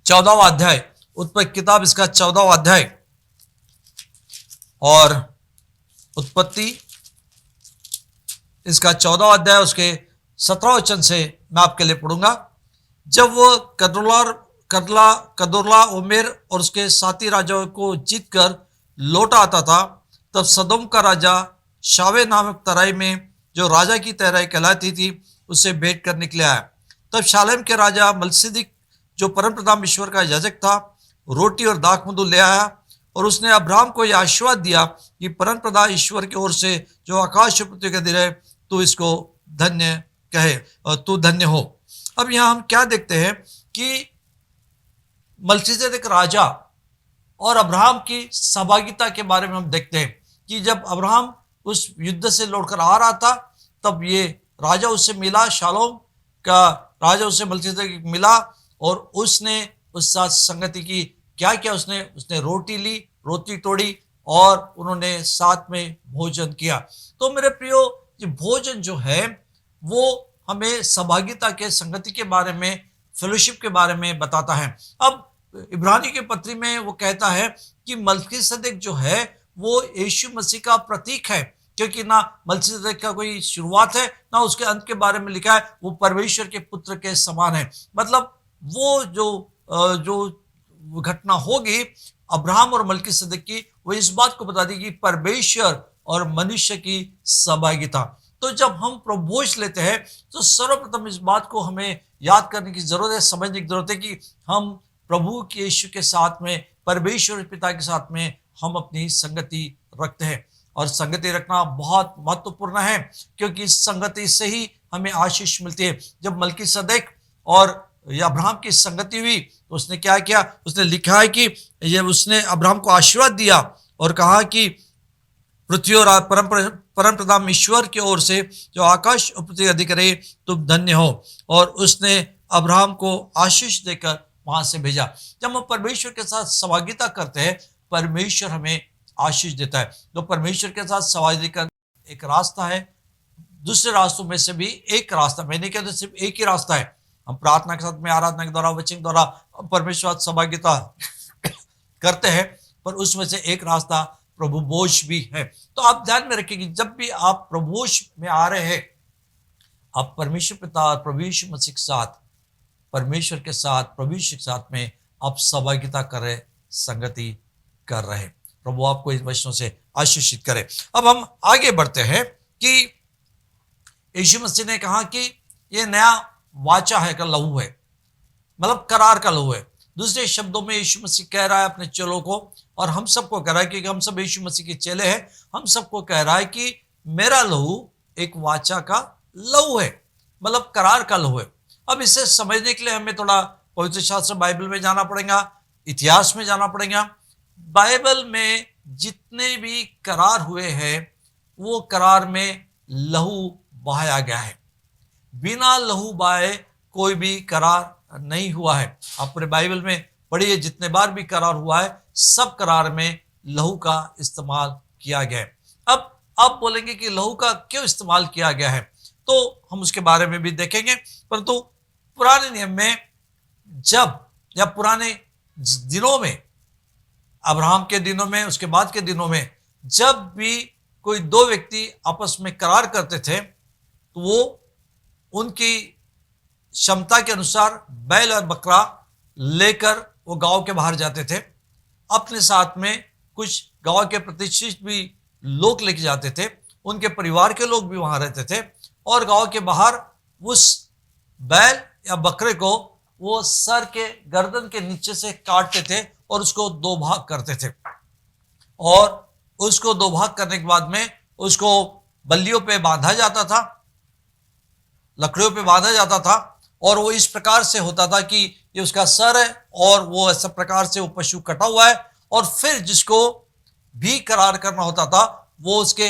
14वां अध्याय, उत्पत्ति किताब इसका 14वां अध्याय और उत्पत्ति इसका 14वां अध्याय उसके 17वें वचन से मैं आपके लिए पढ़ूंगा। जब वो कदोर्ला ओमेर और उसके साथी राजाओं को जीतकर लौटा आता था, तब सदोम का राजा शावे नामक तराई में, जो राजा की तराई कहलाती थी, उससे भेंट करने के लिए आया। तब शालेम के राजा मलसिदिक, जो परमप्रधान ईश्वर का याजक था, रोटी और दाखमधु ले आया और उसने अब्राहम को यह आशीर्वाद दिया कि परमप्रधान ईश्वर की ओर से जो आकाश और पृथ्वी का दे रहे, तू इसको धन्य कहे और तू धन्य हो। अब यहाँ हम क्या देखते हैं कि मलकीसेदेक राजा और अब्राहम की सहभागिता के बारे में हम देखते हैं कि जब अब्राहम उस युद्ध से लौटकर आ रहा था, तब ये राजा उससे मिला, शालोम का राजा उससे मलकीसेदेक मिला और उसने उस साथ संगति की। क्या किया उसने रोटी ली, रोटी तोड़ी और उन्होंने साथ में भोजन किया। तो मेरे प्रियो, ये भोजन जो है वो हमें सहभागिता के, संगति के बारे में, फेलोशिप के बारे में बताता है। अब इब्रानी के पत्री में वो कहता है कि मलकीसेदेक जो है वो यीशु मसीह का प्रतीक है, क्योंकि ना मलकीसेदेक का कोई शुरुआत है ना उसके अंत के बारे में लिखा है। वो परमेश्वर के पुत्र के समान है। मतलब वो जो घटना होगी अब्राहम और मलकीसेदेक की, वो इस बात को बता दी कि परमेश्वर और मनुष्य की सहभागिता। तो जब हम प्रभु भोज लेते हैं तो सर्वप्रथम इस बात को हमें याद करने की जरूरत है, समझने की जरूरत है कि हम प्रभु के यीशु के साथ में, परमेश्वर पिता के साथ में हम अपनी संगति रखते हैं। और संगति रखना बहुत महत्वपूर्ण है, क्योंकि इस संगति से ही हमें आशीष मिलती है। जब मलकीसेदेक और अब्राहम की संगति हुई तो उसने क्या किया, उसने लिखा है कि ये उसने अब्राहम को आशीर्वाद दिया और कहा कि पृथ्वी और परम प्रधान ईश्वर की ओर से जो आकाश और पृथ्वी अधिकारी, तुम धन्य हो। और उसने अब्राहम को आशीष देकर वहां से भेजा। जब हम परमेश्वर के साथ सहभागिता करते हैं, परमेश्वर हमें आशीष देता है। तो परमेश्वर के साथ सहभागिता का एक रास्ता है, दूसरे रास्तों में से भी एक रास्ता, मैंने क्या तो सिर्फ एक ही रास्ता है। हम प्रार्थना के साथ में, आराधना के द्वारा, वचन के द्वारा परमेश्वर सहभागिता करते हैं, पर उसमें से एक रास्ता प्रभु भोज भी है। तो आप ध्यान में रखिए कि जब भी आप प्रभु भोज में आ रहे हैं, आप परमेश्वर पिता और प्रभु यीशु मसीह के साथ, परमेश्वर के साथ, प्रभु यीशु के साथ में आप सहभागिता कर रहे, संगति कर रहे। प्रभु आपको इन वचनों से आशीषित करे। अब हम आगे बढ़ते हैं कि यीशु मसीह ने कहा कि ये नया वाचा है का लहू है, मतलब करार का लहू है। दूसरे शब्दों में यीशु मसीह कह रहा है अपने चेलों को, और हम सबको कह रहा है, क्योंकि हम सब यीशु मसीह के चेले हैं, हम सबको कह रहा है कि मेरा लहू एक वाचा का लहू है, मतलब करार का लहू है। अब इसे समझने के लिए हमें थोड़ा पवित्र शास्त्र बाइबल में जाना पड़ेगा, इतिहास में जाना पड़ेगा। बाइबल में जितने भी करार हुए हैं वो करार में लहू बहाया गया है। बिना लहू बहाए कोई भी करार नहीं हुआ है। आप पूरे बाइबल में पढ़िए, जितने बार भी करार हुआ है सब करार में लहू का इस्तेमाल किया गया है। अब आप बोलेंगे कि लहू का क्यों इस्तेमाल किया गया है, तो हम उसके बारे में भी देखेंगे। परंतु पुराने नियम में जब, या पुराने दिनों में, अब्राहम के दिनों में, उसके बाद के दिनों में, जब भी कोई दो व्यक्ति आपस में करार करते थे तो वो उनकी क्षमता के अनुसार बैल और बकरा लेकर वो गांव के बाहर जाते थे। अपने साथ में कुछ गांव के प्रतिष्ठित भी लोग लेके जाते थे, उनके परिवार के लोग भी वहां रहते थे, और गांव के बाहर उस बैल या बकरे को वो सर के गर्दन के नीचे से काटते थे और उसको दो भाग करते थे, और उसको दो भाग करने के बाद में उसको बल्लियों पे बांधा जाता था, लकड़ियों पे बांधा जाता था, और वो इस प्रकार से होता था कि ये उसका सर है और वो ऐसा प्रकार से वो पशु कटा हुआ है, और फिर जिसको भी करार करना होता था वो उसके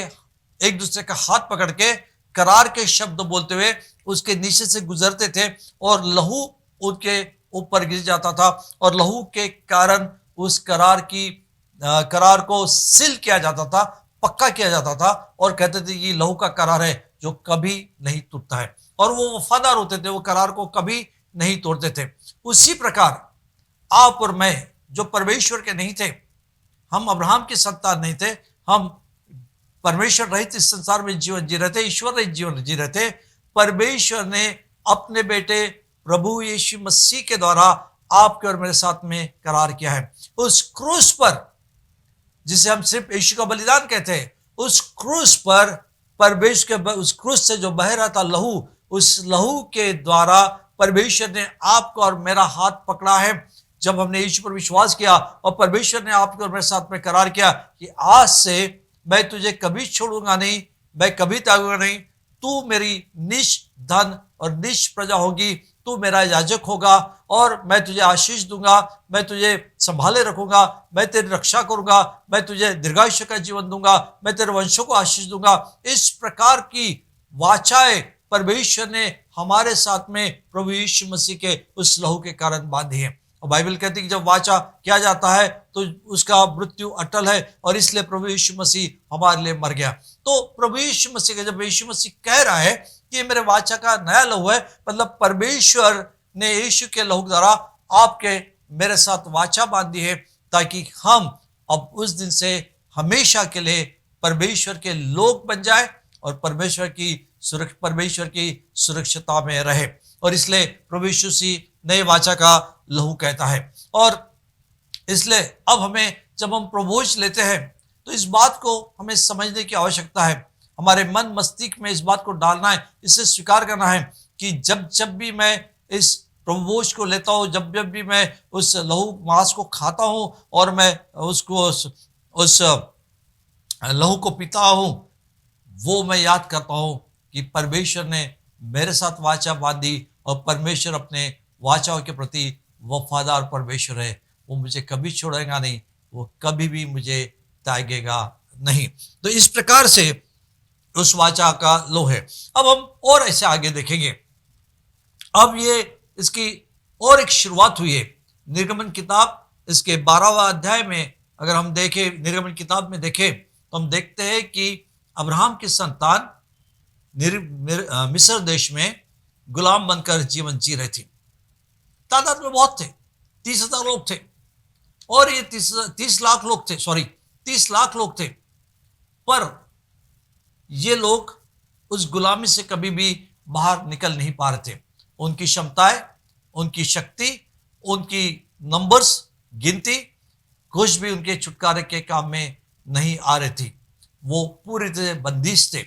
एक दूसरे का हाथ पकड़ के करार के शब्द बोलते हुए उसके नीचे से गुजरते थे, और लहू उनके ऊपर गिर जाता था, और लहू के कारण उस करार को सील किया जाता था, पक्का किया जाता था, और कहते थे ये लहू का करार है जो कभी नहीं टूटता है, और वो वफादार होते थे, वो करार को कभी नहीं तोड़ते थे। उसी प्रकार आप और मैं जो परमेश्वर के नहीं थे, हम अब्राहम की संतान नहीं थे, हम परमेश्वर रहित इस संसार में जीवन जी रहे थे, ईश्वर रहित जीवन जी रहे थे, परमेश्वर ने अपने बेटे प्रभु यीशु मसीह के द्वारा आपके और मेरे साथ में करार किया है। उस क्रूस पर, जिसे हम सिर्फ यीशु का बलिदान कहते हैं, उस क्रूस पर परमेश्वर के उस क्रूस से जो बह रहा था लहू, उस लहू के द्वारा परमेश्वर ने आपको और मेरा हाथ पकड़ा है। जब हमने यीशु पर विश्वास किया और परमेश्वर ने आपके और मेरे साथ में करार किया कि आज से मैं तुझे कभी छोड़ूंगा नहीं, मैं कभी त्यागूंगा नहीं, तू मेरी निज धन और निज प्रजा होगी, तू मेरा याजक होगा, और मैं तुझे आशीष दूंगा, मैं तुझे संभाले रखूंगा, मैं तेरी रक्षा करूंगा, मैं तुझे दीर्घायुष्य का जीवन दूंगा, मैं तेरे वंशों को आशीष दूंगा। इस प्रकार की वाचाएं परमेश्वर ने हमारे साथ में प्रभु यीशु मसीह के उस लहू के कारण बांधी है। और बाइबल कहती है कि जब वाचा किया जाता है तो उसका मृत्यु अटल है, और इसलिए प्रभु यीशु मसीह हमारे लिए मर गया। तो प्रभु यीशु मसीह का जब यीशु मसीह कह रहा है कि ये मेरे वाचा का नया लहू है, मतलब परमेश्वर ने यीशु के लहू द्वारा आपके मेरे साथ वाचा बांधी है, ताकि हम अब उस दिन से हमेशा के लिए परमेश्वर के लोग बन जाए और परमेश्वर की सुरक्षिता में रहे। और इसलिए प्रभु यीशु मसीह नए वाचा का लहू कहता है। और इसलिए अब हमें जब हम प्रभोज लेते हैं तो इस बात को हमें समझने की आवश्यकता है, हमारे मन मस्तिष्क में इस बात को डालना है, इसे स्वीकार करना है कि जब भी मैं इस प्रभोज को लेता हूँ, जब भी मैं उस लहू मांस को खाता हूँ और मैं उसको उस लहू को पीता हूँ, वो मैं याद करता हूँ कि परमेश्वर ने मेरे साथ वाचा बांधी, और परमेश्वर अपने वाचाओं के प्रति वफादार परमेश्वर है। वो मुझे कभी छोड़ेगा नहीं, वो कभी भी मुझे त्यागेगा नहीं। तो इस प्रकार से उस वाचा का लहू है। अब हम और ऐसे आगे देखेंगे। अब ये इसकी और एक शुरुआत हुई है। निर्गमन किताब इसके 12वां अध्याय में अगर हम देखें, निर्गमन किताब में देखें तो हम देखते हैं कि अब्राहम की संतान मिस्र देश में गुलाम बनकर जीवन जी रहे थे। तादाद में बहुत थे, 30,000 लोग थे, और ये 30 लाख लोग थे, 30 लाख लोग थे। पर ये लोग उस गुलामी से कभी भी बाहर निकल नहीं पा रहे थे। उनकी क्षमताएं, उनकी शक्ति, उनकी नंबर्स, गिनती कुछ भी उनके छुटकारे के काम में नहीं आ रही थी। वो पूरी तरह बंदिश थे।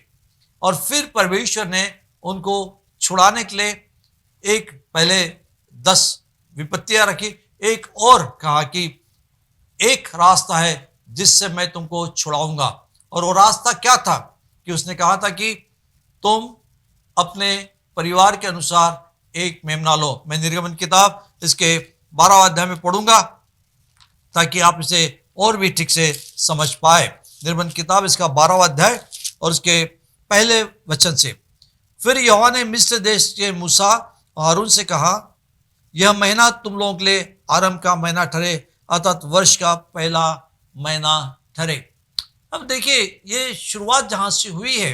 और फिर परमेश्वर ने उनको छुड़ाने के लिए एक पहले 10 विपत्तियां रखी, एक और कहा कि एक रास्ता है जिससे मैं तुमको छुड़ाऊंगा। और वो रास्ता क्या था कि उसने कहा था कि तुम अपने परिवार के अनुसार एक मेमना लो। मैं निर्गमन किताब इसके 12वां अध्याय में पढ़ूंगा ताकि आप इसे और भी ठीक से समझ पाए। निर्गमन किताब इसका 12वां अध्याय और उसके पहले वचन से, फिर यहोवा ने मिस्र देश के मूसा और हारून से कहा, यह महीना तुम लोगों के लिए आरंभ का महीना ठहरे, अर्थात वर्ष का पहला महीना ठहरे। अब देखिए, ये शुरुआत जहां से हुई है,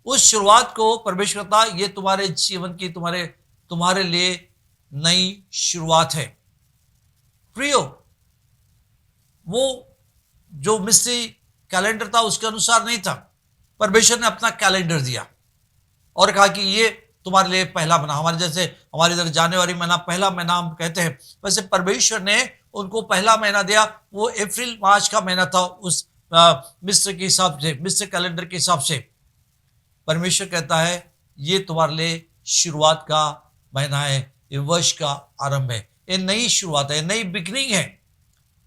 उस शुरुआत को परमेश्वर कहता, ये तुम्हारे जीवन की तुम्हारे लिए नई शुरुआत है। प्रियो, वो जो मिस्री कैलेंडर था उसके अनुसार नहीं था। परमेश्वर ने अपना कैलेंडर दिया और कहा कि ये तुम्हारे लिए पहला महीना, हमारे इधर जनवरी महीना पहला महीना हम कहते हैं, वैसे परमेश्वर ने उनको पहला महीना दिया। वो अप्रैल मार्च का महीना था उस मिस्र के हिसाब से, मिस्र कैलेंडर के हिसाब से। परमेश्वर कहता है ये तुम्हारे लिए शुरुआत का महीना है, ये वर्ष का आरंभ है, ये नई शुरुआत है, नई बिगनिंग है।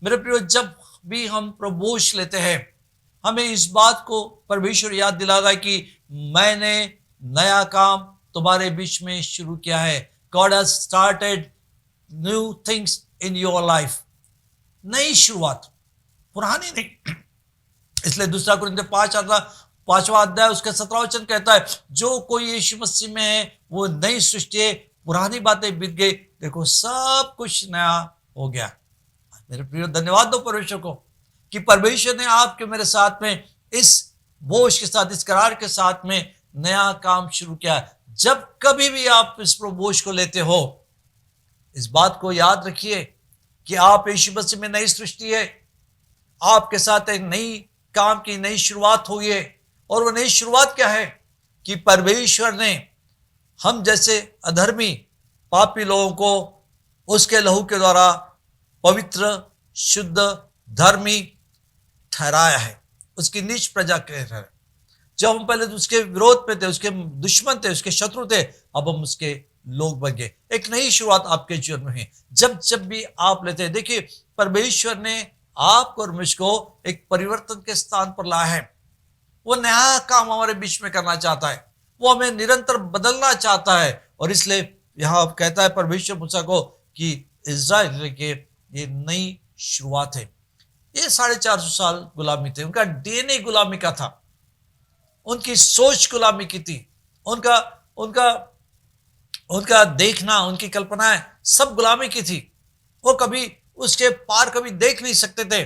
मेरे प्रियो, जब भी हम प्रभोज लेते हैं, हमें इस बात को परमेश्वर याद दिलाता है कि मैंने नया काम तुम्हारे बीच में शुरू किया है। God has started new things in your life. नई शुरुआत, पुरानी नहीं। इसलिए दूसरा कुरिन्थियों 5वां अध्याय उसका 17वां वचन कहता है, जो कोई यीशु मसीह में है वो नई सृष्टि है, पुरानी बातें बीत गई, देखो सब कुछ नया हो गया। मेरे प्रियो, धन्यवाद दो परमेश्वर को कि परमेश्वर ने आपके मेरे साथ में इस बोझ के साथ, इस करार के साथ में नया काम शुरू किया। जब कभी भी आप इस बोझ को लेते हो, इस बात को याद रखिए कि आप यीशु मसीह में नई सृष्टि है। आपके साथ एक नई काम की नई शुरुआत हुई है। और वो नई शुरुआत क्या है कि परमेश्वर ने हम जैसे अधर्मी पापी लोगों को उसके लहू के द्वारा पवित्र, शुद्ध, धर्मी ठहराया है, उसकी नीच प्रजा के ठहराया। जब हम पहले उसके विरोध में थे, उसके दुश्मन थे, उसके शत्रु थे, अब हम उसके लोग बन गए। एक नई शुरुआत आपके जीवन में है। जब जब भी आप लेते हैं, देखिए परमेश्वर ने आपको और मुझको एक परिवर्तन के स्थान पर लाया है। वो नया काम हमारे बीच में करना चाहता है, वो हमें निरंतर बदलना चाहता है। और इसलिए यहाँ कहता है परमेश्वर मूसा को कि इज़राइल के ये नई शुरुआत है। ये 450 साल गुलामी थे, उनका डीएनए गुलामी का था, उनकी सोच गुलामी की थी, उनका देखना, उनकी कल्पनाएं सब गुलामी की थी। वो कभी उसके पार कभी देख नहीं सकते थे।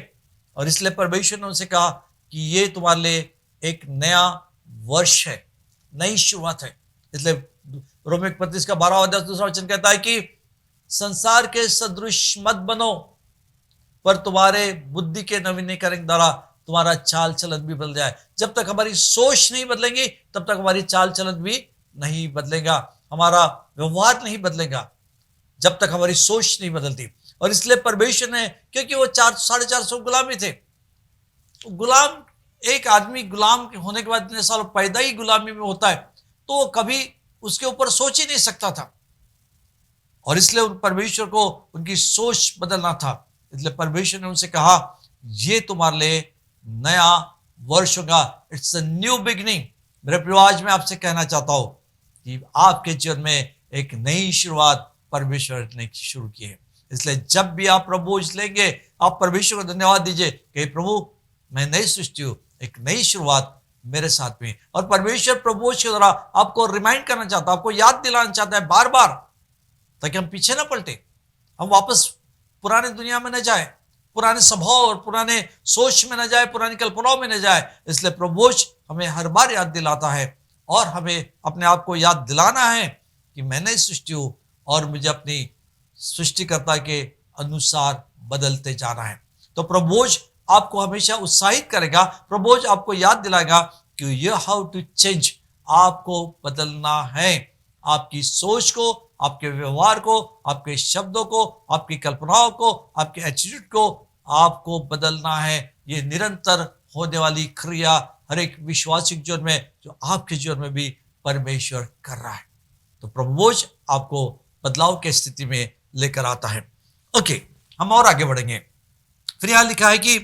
और इसलिए परमेश्वर ने उनसे कहा कि ये तुम्हारे लिए एक नया वर्ष है, नई शुरुआत है। इसलिए रोमी 35 का 12वां अध्याय 2वां वचन कहता है कि संसार के सदृश मत बनो, पर तुम्हारे बुद्धि के नवीनीकरण द्वारा तुम्हारा चाल चलन भी बदल जाए। जब तक हमारी सोच नहीं बदलेंगी, तब तक हमारी चाल चलन भी नहीं बदलेगा, हमारा व्यवहार नहीं बदलेगा, जब तक हमारी सोच नहीं बदलती। और इसलिए परमेश्वर ने, क्योंकि वो 450 गुलामी थे, गुलाम, एक आदमी गुलाम होने के बाद इतने सालों पैदा ही गुलामी में होता है, तो वो कभी उसके ऊपर सोच ही नहीं सकता था। और इसलिए उन परमेश्वर को उनकी सोच बदलना था। इसलिए परमेश्वर ने उनसे कहा, ये तुम्हारे लिए नया वर्ष होगा, इट्स अ न्यू बिगिनिंग। मेरे प्रिय, आज मैं आपसे कहना चाहता हूं कि आपके जीवन में एक नई शुरुआत परमेश्वर ने शुरू की है। इसलिए जब भी आप प्रभोज लेंगे, आप परमेश्वर को धन्यवाद दीजिए कि प्रभु, मैं नई सृष्टि हूं, एक नई शुरुआत मेरे साथ में। और परमेश्वर प्रभोज के द्वारा आपको रिमाइंड करना चाहता है, आपको याद दिलाना चाहता है बार बार, ताकि हम पीछे ना पलटे, हम वापस पुराने दुनिया में न जाए, पुराने स्वभाव और पुराने सोच में न जाए, पुरानी कल्पनाओं में न जाए। इसलिए प्रभोज हमें हर बार याद दिलाता है और हमें अपने आप को याद दिलाना है कि मैं नई सृष्टि हूं और मुझे अपनी सृष्टिकर्ता के अनुसार बदलते जाना है। तो प्रभोज आपको हमेशा उत्साहित करेगा, प्रभोज आपको याद दिलाएगा कि यू हाउ टू चेंज, आपको बदलना है। आपकी सोच को, आपके व्यवहार को, आपके शब्दों को, आपकी कल्पनाओं को, आपके एटीट्यूड को आपको बदलना है। ये निरंतर होने वाली क्रिया हर एक विश्वासी के जीवन में, जो आपके जीवन में भी परमेश्वर कर रहा है। तो प्रभुवोज आपको बदलाव की स्थिति में लेकर आता है। ओके, हम और आगे बढ़ेंगे। फिर यहां लिखा है कि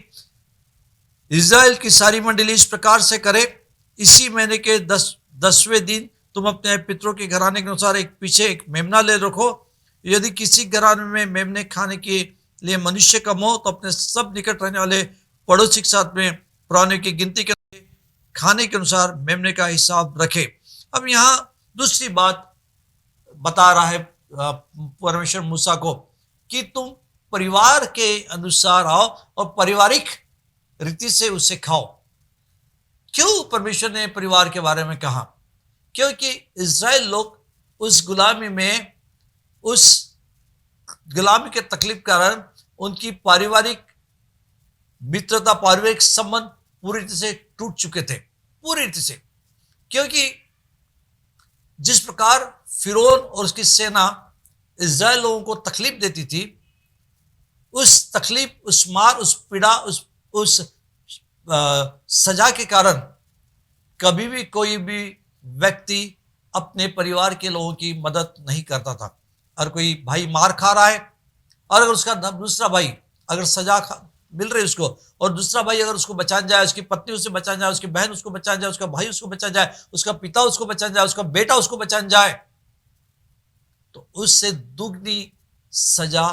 इज़राइल की सारी मंडली इस प्रकार से करे, इसी महीने के 10वें दिन तुम अपने पितरों के घराने के अनुसार एक पीछे एक मेमना ले रखो। यदि किसी घराने में मेमने खाने के लिए मनुष्य कम हो, तो अपने सब निकट रहने वाले पड़ोसी के साथ में पुराने की गिनती के खाने के अनुसार मेमने का हिसाब रखे। अब यहाँ दूसरी बात बता रहा है परमेश्वर मूसा को कि तुम परिवार के अनुसार आओ और पारिवारिक रीति से उसे खाओ। क्यों परमेश्वर ने परिवार के बारे में कहा? क्योंकि इज़राइल लोग उस गुलामी में, उस गुलामी के तकलीफ के कारण उनकी पारिवारिक मित्रता, पारिवारिक संबंध पूरी तरह से टूट चुके थे, पूरी तरह से। क्योंकि जिस प्रकार फिरौन और उसकी सेना इज़राइल लोगों को तकलीफ देती थी, उस तकलीफ, उस मार, उस पीड़ा, उस सजा के कारण कभी भी कोई भी व्यक्ति अपने परिवार के लोगों की मदद नहीं करता था। और कोई भाई मार खा रहा है, और अगर उसका दूसरा भाई अगर सजा मिल रही है उसको, और दूसरा भाई अगर उसको बचा जाए, उसकी पत्नी उसे बचा जाए, उसकी बहन उसको बचा जाए, उसका भाई उसको बचा जाए, उसका पिता उसको बचा जाए, उसका बेटा उसको बचा जाए, तो उससे दुगनी सजा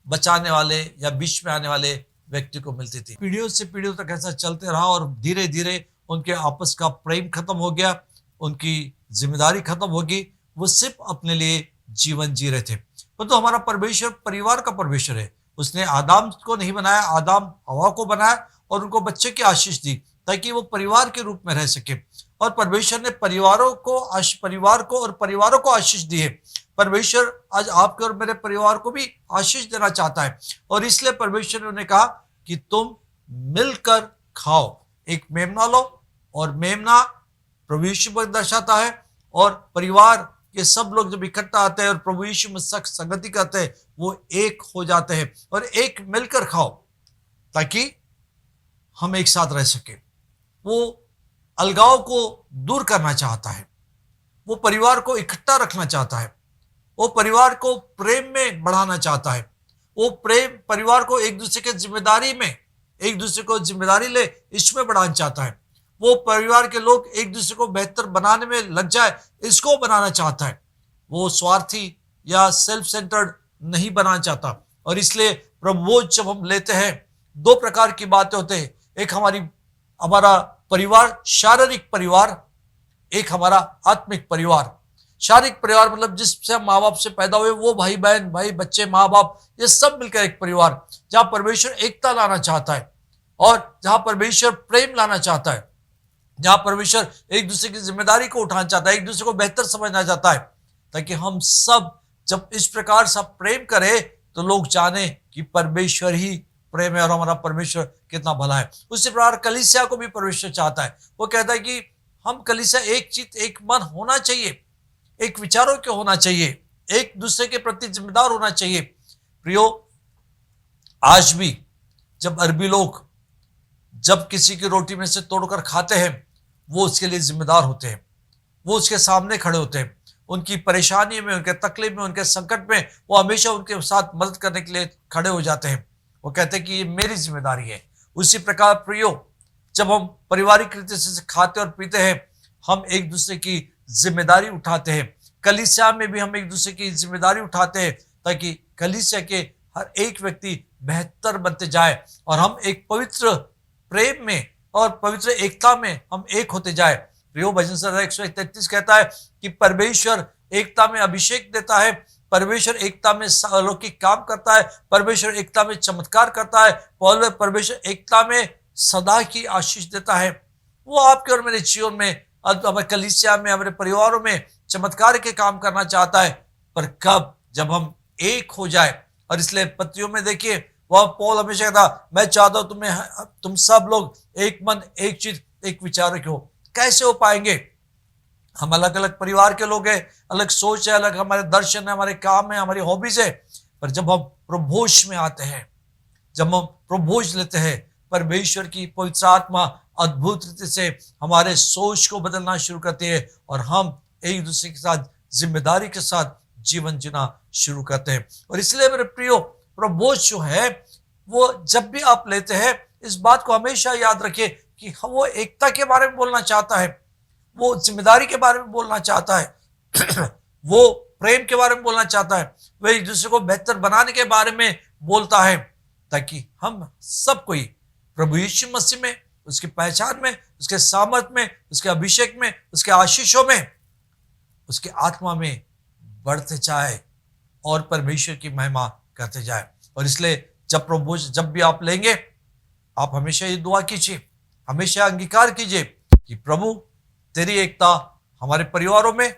बचाने वाले या बीच में आने वाले व्यक्ति को मिलती थी। पीढ़ियों से पीढ़ियों तक ऐसा चलते रहा और धीरे धीरे उनके आपस का प्रेम खत्म हो गया, उनकी जिम्मेदारी खत्म होगी, वो सिर्फ अपने लिए जीवन जी रहे थे। तो हमारा परमेश्वर परिवार का परमेश्वर है। उसने आदम को नहीं बनाया, आदम हवा को बनाया और उनको बच्चे की आशीष दी ताकि वो परिवार के रूप में रह सके। और परमेश्वर ने परिवार को आशीष दी है। परमेश्वर आज आपके और मेरे परिवार को भी आशीष देना चाहता है, और इसलिए परमेश्वर ने उन्हें कहा कि तुम मिलकर खाओ। एक मेमना लो, और मेमना प्रभु यीशु को दर्शाता है, और परिवार के सब लोग जब इकट्ठा आते हैं और प्रभु यीशु में संगति करते हैं, वो एक हो जाते हैं और एक मिलकर खाओ ताकि हम एक साथ रह सके। वो अलगाव को दूर करना चाहता है, वो परिवार को इकट्ठा रखना चाहता है, वो परिवार को प्रेम में बढ़ाना चाहता है, वो प्रेम परिवार को एक दूसरे के जिम्मेदारी में, एक दूसरे को जिम्मेदारी ले इसमें बढ़ाना चाहता है। वो परिवार के लोग एक दूसरे को बेहतर बनाने में लग जाए, इसको बनाना चाहता है। वो स्वार्थी या सेल्फ सेंटर्ड नहीं बनाना चाहता। और इसलिए प्रभुभोज जब हम लेते हैं, दो प्रकार की बातें होते हैं। एक हमारा परिवार, शारीरिक परिवार, एक हमारा आत्मिक परिवार। शारीरिक परिवार मतलब जिससे हम माँ बाप से पैदा हुए, वो भाई बहन, भाई बच्चे, माँ बाप, ये सब मिलकर एक परिवार, जहां परमेश्वर एकता लाना चाहता है और जहां परमेश्वर प्रेम लाना चाहता है, जहां परमेश्वर एक दूसरे की जिम्मेदारी को उठाना चाहता है, एक दूसरे को बेहतर समझना चाहता है, ताकि हम सब जब इस प्रकार से प्रेम करें तो लोग जाने कि परमेश्वर ही प्रेम है और हमारा परमेश्वर कितना भला है। उसी प्रकार कलीसिया को भी परमेश्वर चाहता है। वो कहता है कि हम कलीसिया एक चित्त, एक मन होना चाहिए, एक विचारों के होना चाहिए, एक दूसरे के प्रति जिम्मेदार होना चाहिए। प्रियो, आज भी जब अरबी लोग जब किसी की रोटी में से तोड़कर खाते हैं, वो उसके लिए जिम्मेदार होते हैं, वो उसके सामने खड़े होते हैं, उनकी परेशानी में, उनके तकलीफ में, उनके संकट में वो हमेशा उनके साथ मदद करने के लिए खड़े हो जाते हैं। वो कहते हैं कि ये मेरी जिम्मेदारी है। उसी प्रकार प्रियो, जब हम पारिवारिक रीति से खाते और पीते हैं, हम एक दूसरे की जिम्मेदारी उठाते हैं। कलीसिया में भी हम एक दूसरे की जिम्मेदारी उठाते हैं ताकि कलीसिया के हर एक व्यक्ति बेहतर बनते जाए और हम एक पवित्र प्रेम में और पवित्र एकता में हम एक होते जाए। प्रियो, भजन संहिता 133 कहता है कि परमेश्वर एकता में अभिषेक देता है, परमेश्वर एकता में अलौकिक काम करता है, परमेश्वर एकता में चमत्कार करता है, परमेश्वर एकता में सदा की आशीष देता है। वो आपके और मेरे जीवन में, हमारे कलीसिया में, हमारे परिवारों में चमत्कार के काम करना चाहता है, पर कब? जब हम एक हो जाए। और इसलिए पत्रियों में देखिए, वह पौल हमेशा कहता, मैं चाहता हूं तुम सब लोग एक मन, एक चित्त, एक विचार के हो। कैसे हो पाएंगे? हम अलग अलग परिवार के लोग हैं, अलग सोच है, अलग हमारे दर्शन है, हमारे काम है, हमारी हॉबीज है, पर जब हम प्रभुभोज में आते हैं, जब हम प्रभुभोज लेते हैं, परमेश्वर की पवित्र आत्मा अद्भुत रीति से हमारे सोच को बदलना शुरू करती है और हम एक दूसरे के साथ जिम्मेदारी के साथ जीवन जीना शुरू करते हैं। और इसलिए मेरे प्रियो, प्रभुभोज जो है वो जब भी आप लेते हैं, इस बात को हमेशा याद रखिए कि वो एकता के बारे में बोलना चाहता है, वो जिम्मेदारी के बारे में बोलना चाहता है वो प्रेम के बारे में बोलना चाहता है, वो एक दूसरे को बेहतर बनाने के बारे में बोलता है, ताकि हम सब कोई प्रभु यीशु मसीह में, उसकी पहचान में, उसके सामर्थ में, उसके अभिषेक में, उसके आशीषों में, उसके आत्मा में बढ़ते जाए और परमेश्वर की महिमा करते जाए। और इसलिए जब प्रभु जब भी आप लेंगे, आप हमेशा ये दुआ कीजिए, हमेशा अंगीकार कीजिए कि प्रभु तेरी एकता हमारे परिवारों में,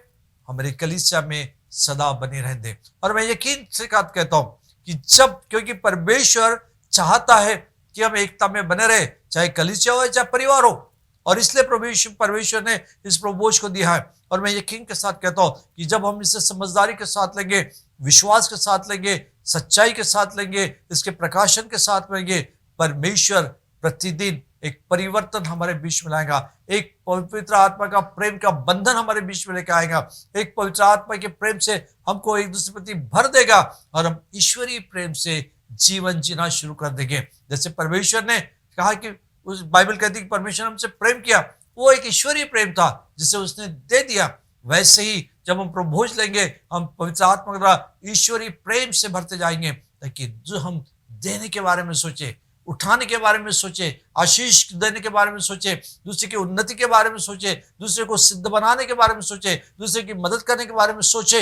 हमारे कलीसिया में सदा बनी रहने दे। और मैं यकीन से कहता हूं कि क्योंकि परमेश्वर चाहता है कि हम एकता में बने रहे, चाहे कलीसिया हो चाहे परिवार हो, और इसलिए परमेश्वर ने इस प्रभुभोज को दिया है। और मैं यकीन के साथ कहता हूं कि जब हम इसे समझदारी के साथ लेंगे, विश्वास के साथ लेंगे, सच्चाई के साथ लेंगे, इसके प्रकाशन के साथ लेंगे, परमेश्वर प्रतिदिन एक परिवर्तन हमारे बीच में लाएगा, एक पवित्र आत्मा का प्रेम का बंधन हमारे बीच में लेकर आएगा, एक पवित्र आत्मा के प्रेम से हमको एक दूसरे प्रति भर देगा और हम ईश्वरीय प्रेम से जीवन जीना शुरू कर देंगे। जैसे परमेश्वर ने कहा कि उस बाइबल कहती है कि परमेश्वर हमसे प्रेम किया, वो एक ईश्वरीय प्रेम था जिसे उसने दे दिया। वैसे ही जब हम प्रभु भोज लेंगे, हम पवित्र आत्मा के द्वारा ईश्वरीय प्रेम से भरते जाएंगे, ताकि जो हम देने के बारे में सोचे, उठाने के बारे में सोचे, आशीष देने के बारे में सोचे, दूसरे की उन्नति के बारे में सोचे, दूसरे को सिद्ध बनाने के बारे में सोचे, दूसरे की मदद करने के बारे में सोचे,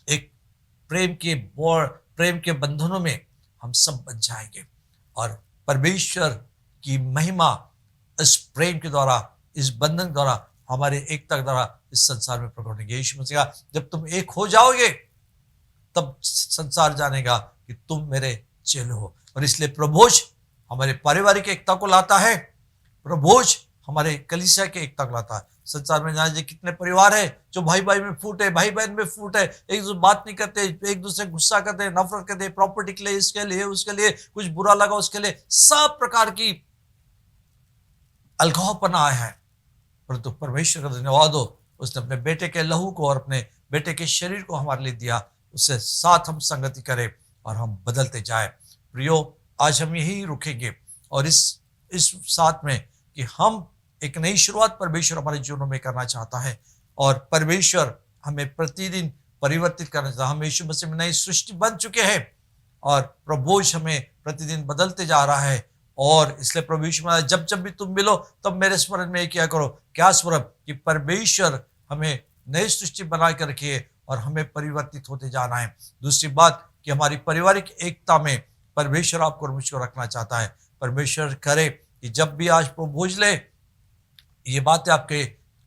एक प्रेम के बंधनों में हम सब बन जाएंगे और परमेश्वर की महिमा इस प्रेम के द्वारा, इस बंधन के द्वारा, हमारे एकता के द्वारा इस संसार में प्रकट होंगे। यीशु मसीह कहा, जब तुम एक हो जाओगे तब संसार जानेगा कि तुम मेरे चेले हो। और इसलिए प्रभोज हमारे पारिवारिक एकता को लाता है, प्रभोज हमारे कलीसिया के एकता को लाता है। संसार में जाने कितने परिवार है जो भाई भाई में फूट है, भाई बहन में फूट है, एक दूसरे बात नहीं करते, एक दूसरे गुस्सा करते, नफरत करते, प्रॉपर्टी के लिए, इसके लिए, उसके लिए, कुछ बुरा लगा उसके लिए, सब प्रकार की अलगावपना आया है। परंतु परमेश्वर का धन्यवाद हो, उसने अपने बेटे के लहू को और अपने बेटे के शरीर को हमारे लिए दिया, उससे साथ हम संगति करें और हम बदलते जाए। प्रियो, आज हम यही रुकेंगे और इस साथ में कि हम एक नई शुरुआत परमेश्वर हमारे जीवनों में करना चाहता है और परमेश्वर हमें प्रतिदिन परिवर्तित करना चाहता है। हम यीशु मसीह में नई सृष्टि बन चुके हैं और प्रभु हमें प्रतिदिन बदलते जा रहा है। और इसलिए प्रभु यीशु में जब जब भी तुम मिलो तब मेरे स्मरण में किया करो। क्या स्मरण? कि परमेश्वर हमें नई सृष्टि बना कर रखी और हमें परिवर्तित होते जाना है। दूसरी बात कि हमारी पारिवारिक एकता में परमेश्वर आपको और मुझको रखना चाहता है। परमेश्वर करे कि जब भी आज प्रभु भोज ले, ये बातें आपके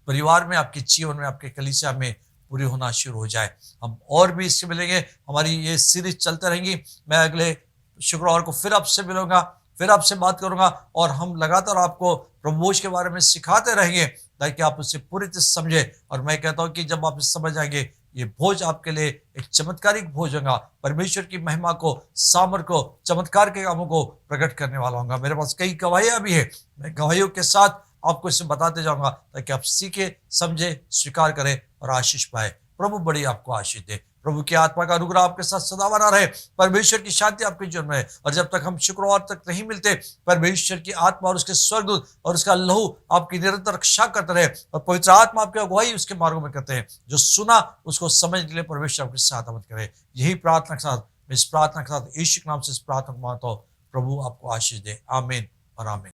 परिवार में, आपके जीवन में, आपके कलीसिया में पूरी होना शुरू हो जाए। हम और भी इससे मिलेंगे, हमारी ये सीरीज चलते रहेंगी। मैं अगले शुक्रवार को फिर आपसे मिलूंगा, फिर आपसे बात करूंगा और हम लगातार आपको प्रभु भोज के बारे में सिखाते रहेंगे ताकि आप उससे पूरी तरह समझे। और मैं कहता हूँ कि जब आप इसे समझ जाएंगे, ये भोज आपके लिए एक चमत्कारिक भोज होगा, परमेश्वर की महिमा को, सामर्थ को, चमत्कार के कामों को प्रकट करने वाला होगा। मेरे पास कई गवाहियां भी है, मैं गवाहियों के साथ आपको इसे बताते जाऊंगा ताकि आप सीखे, समझे, स्वीकार करें और आशीष पाए। प्रभु बड़ी आपको आशीष दे। प्रभु की आत्मा का अनुग्रह आपके साथ सदा बना रहे। परमेश्वर की शांति आपके जीवन में है। और जब तक हम शुक्रवार तक नहीं मिलते, परमेश्वर की आत्मा और उसके स्वर्गदूत और उसका लहू आपकी निरंतर रक्षा करते रहे और पवित्र आत्मा आपकी अगुवाई उसके मार्गों में करते हैं। जो सुना उसको समझने के लिए परमेश्वर आपके साथ मदद करे। यही प्रार्थना के साथ, इस प्रार्थना के साथ यीशु के नाम से इस प्रार्थना को मांगता हूं। प्रभु आपको आशीष दे। आमीन और आमीन।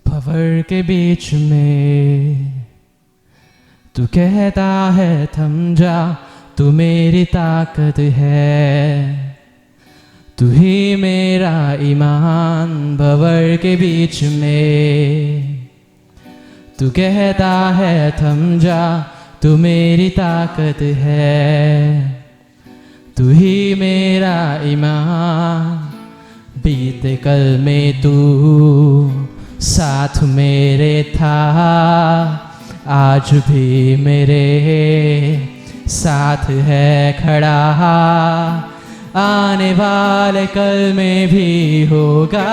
भंवर के बीच में तू कहता है थम जा, तू मेरी ताकत है, तू ही मेरा ईमान। भंवर के बीच में तू कहता है थम जा, तू मेरी ताकत है, तू ही मेरा ईमान। बीते कल में तू साथ मेरे था, आज भी मेरे साथ है खड़ा, आने वाले कल में भी होगा।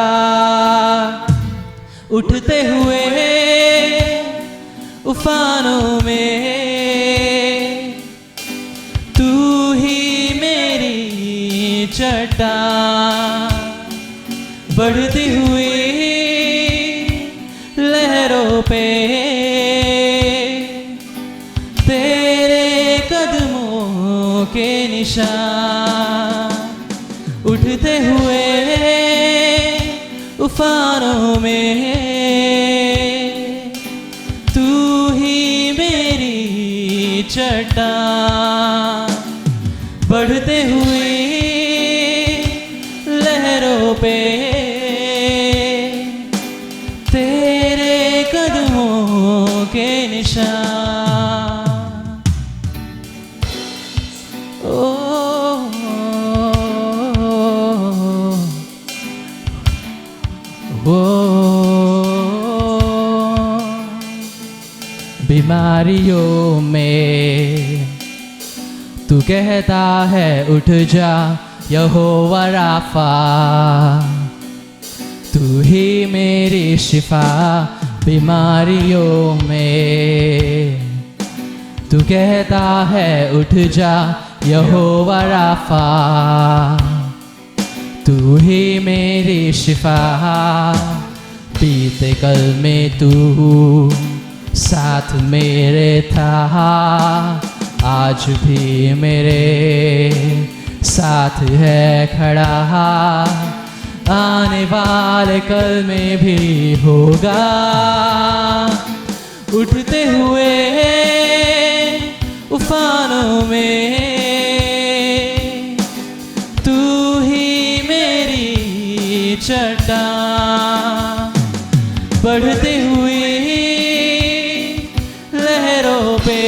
उठते हुए उफानों में तू ही मेरी चट्टान, बढ़ती हुई लहरों पे तेरे कदमों के निशान। निशान, उठते हुए उफानों में तू ही मेरी चट्टान, बढ़ते हुए लहरों पे तेरे कदमों के निशान। बीमारियों में तू कहता है उठ जा यहोवा राफा, तू ही मेरी शिफा। बीमारियों में तू कहता है उठ जा यहोवा राफा, तू ही मेरी शिफा। बीते कल में तू साथ मेरे था, आज भी मेरे साथ है खड़ा, आने वाले कल में भी होगा। उठते हुए उफानों में तू ही मेरी चट्टान, बढ़ते हुए लहरों पे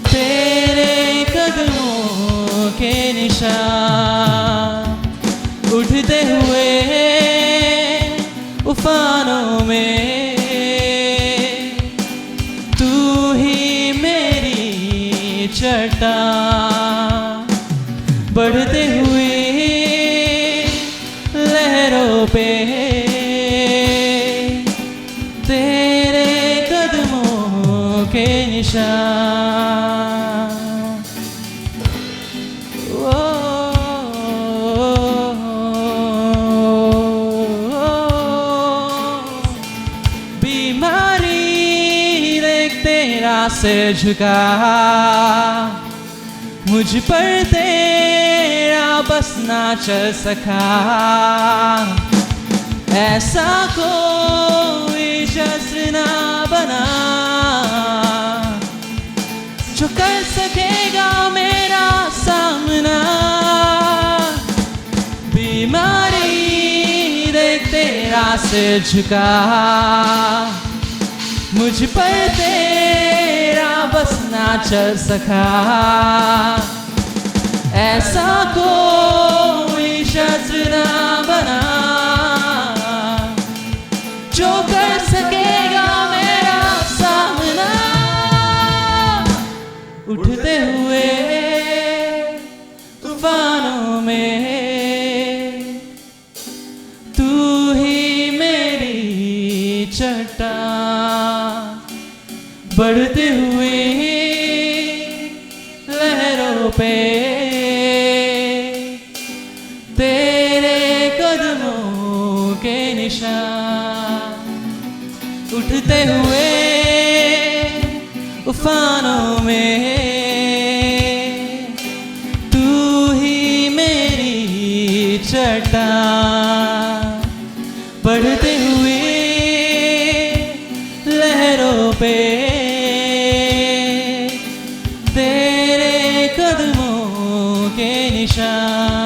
तेरे कदमों के निशान, उठते हुए उफानों में तू ही मेरी चट्टान, बढ़ते हुए लहरों पे तेरे कदमों के निशान। बीमारी देख तेरा सिर झुका, मुझ पर तेरा बस ना चल सका। ऐसा कोई जज्न ना बना जो कर सकेगा मेरा सामना। बीमारी देख तेरा सिर झुका, मुझ पर तेरा बस ना चल सका। ऐसा कोई शस्त्र ना बना जो कर सकेगा मेरा सामना। उठते हुए तूफानों में तू ही मेरी चट्टान, बढ़ते हुए लहरों पे तेरे कदमों के निशान, उठते हुए उफानों में तू ही मेरी चट्टान, बढ़ते हुए लहरों पे तेरे कदमों के निशान।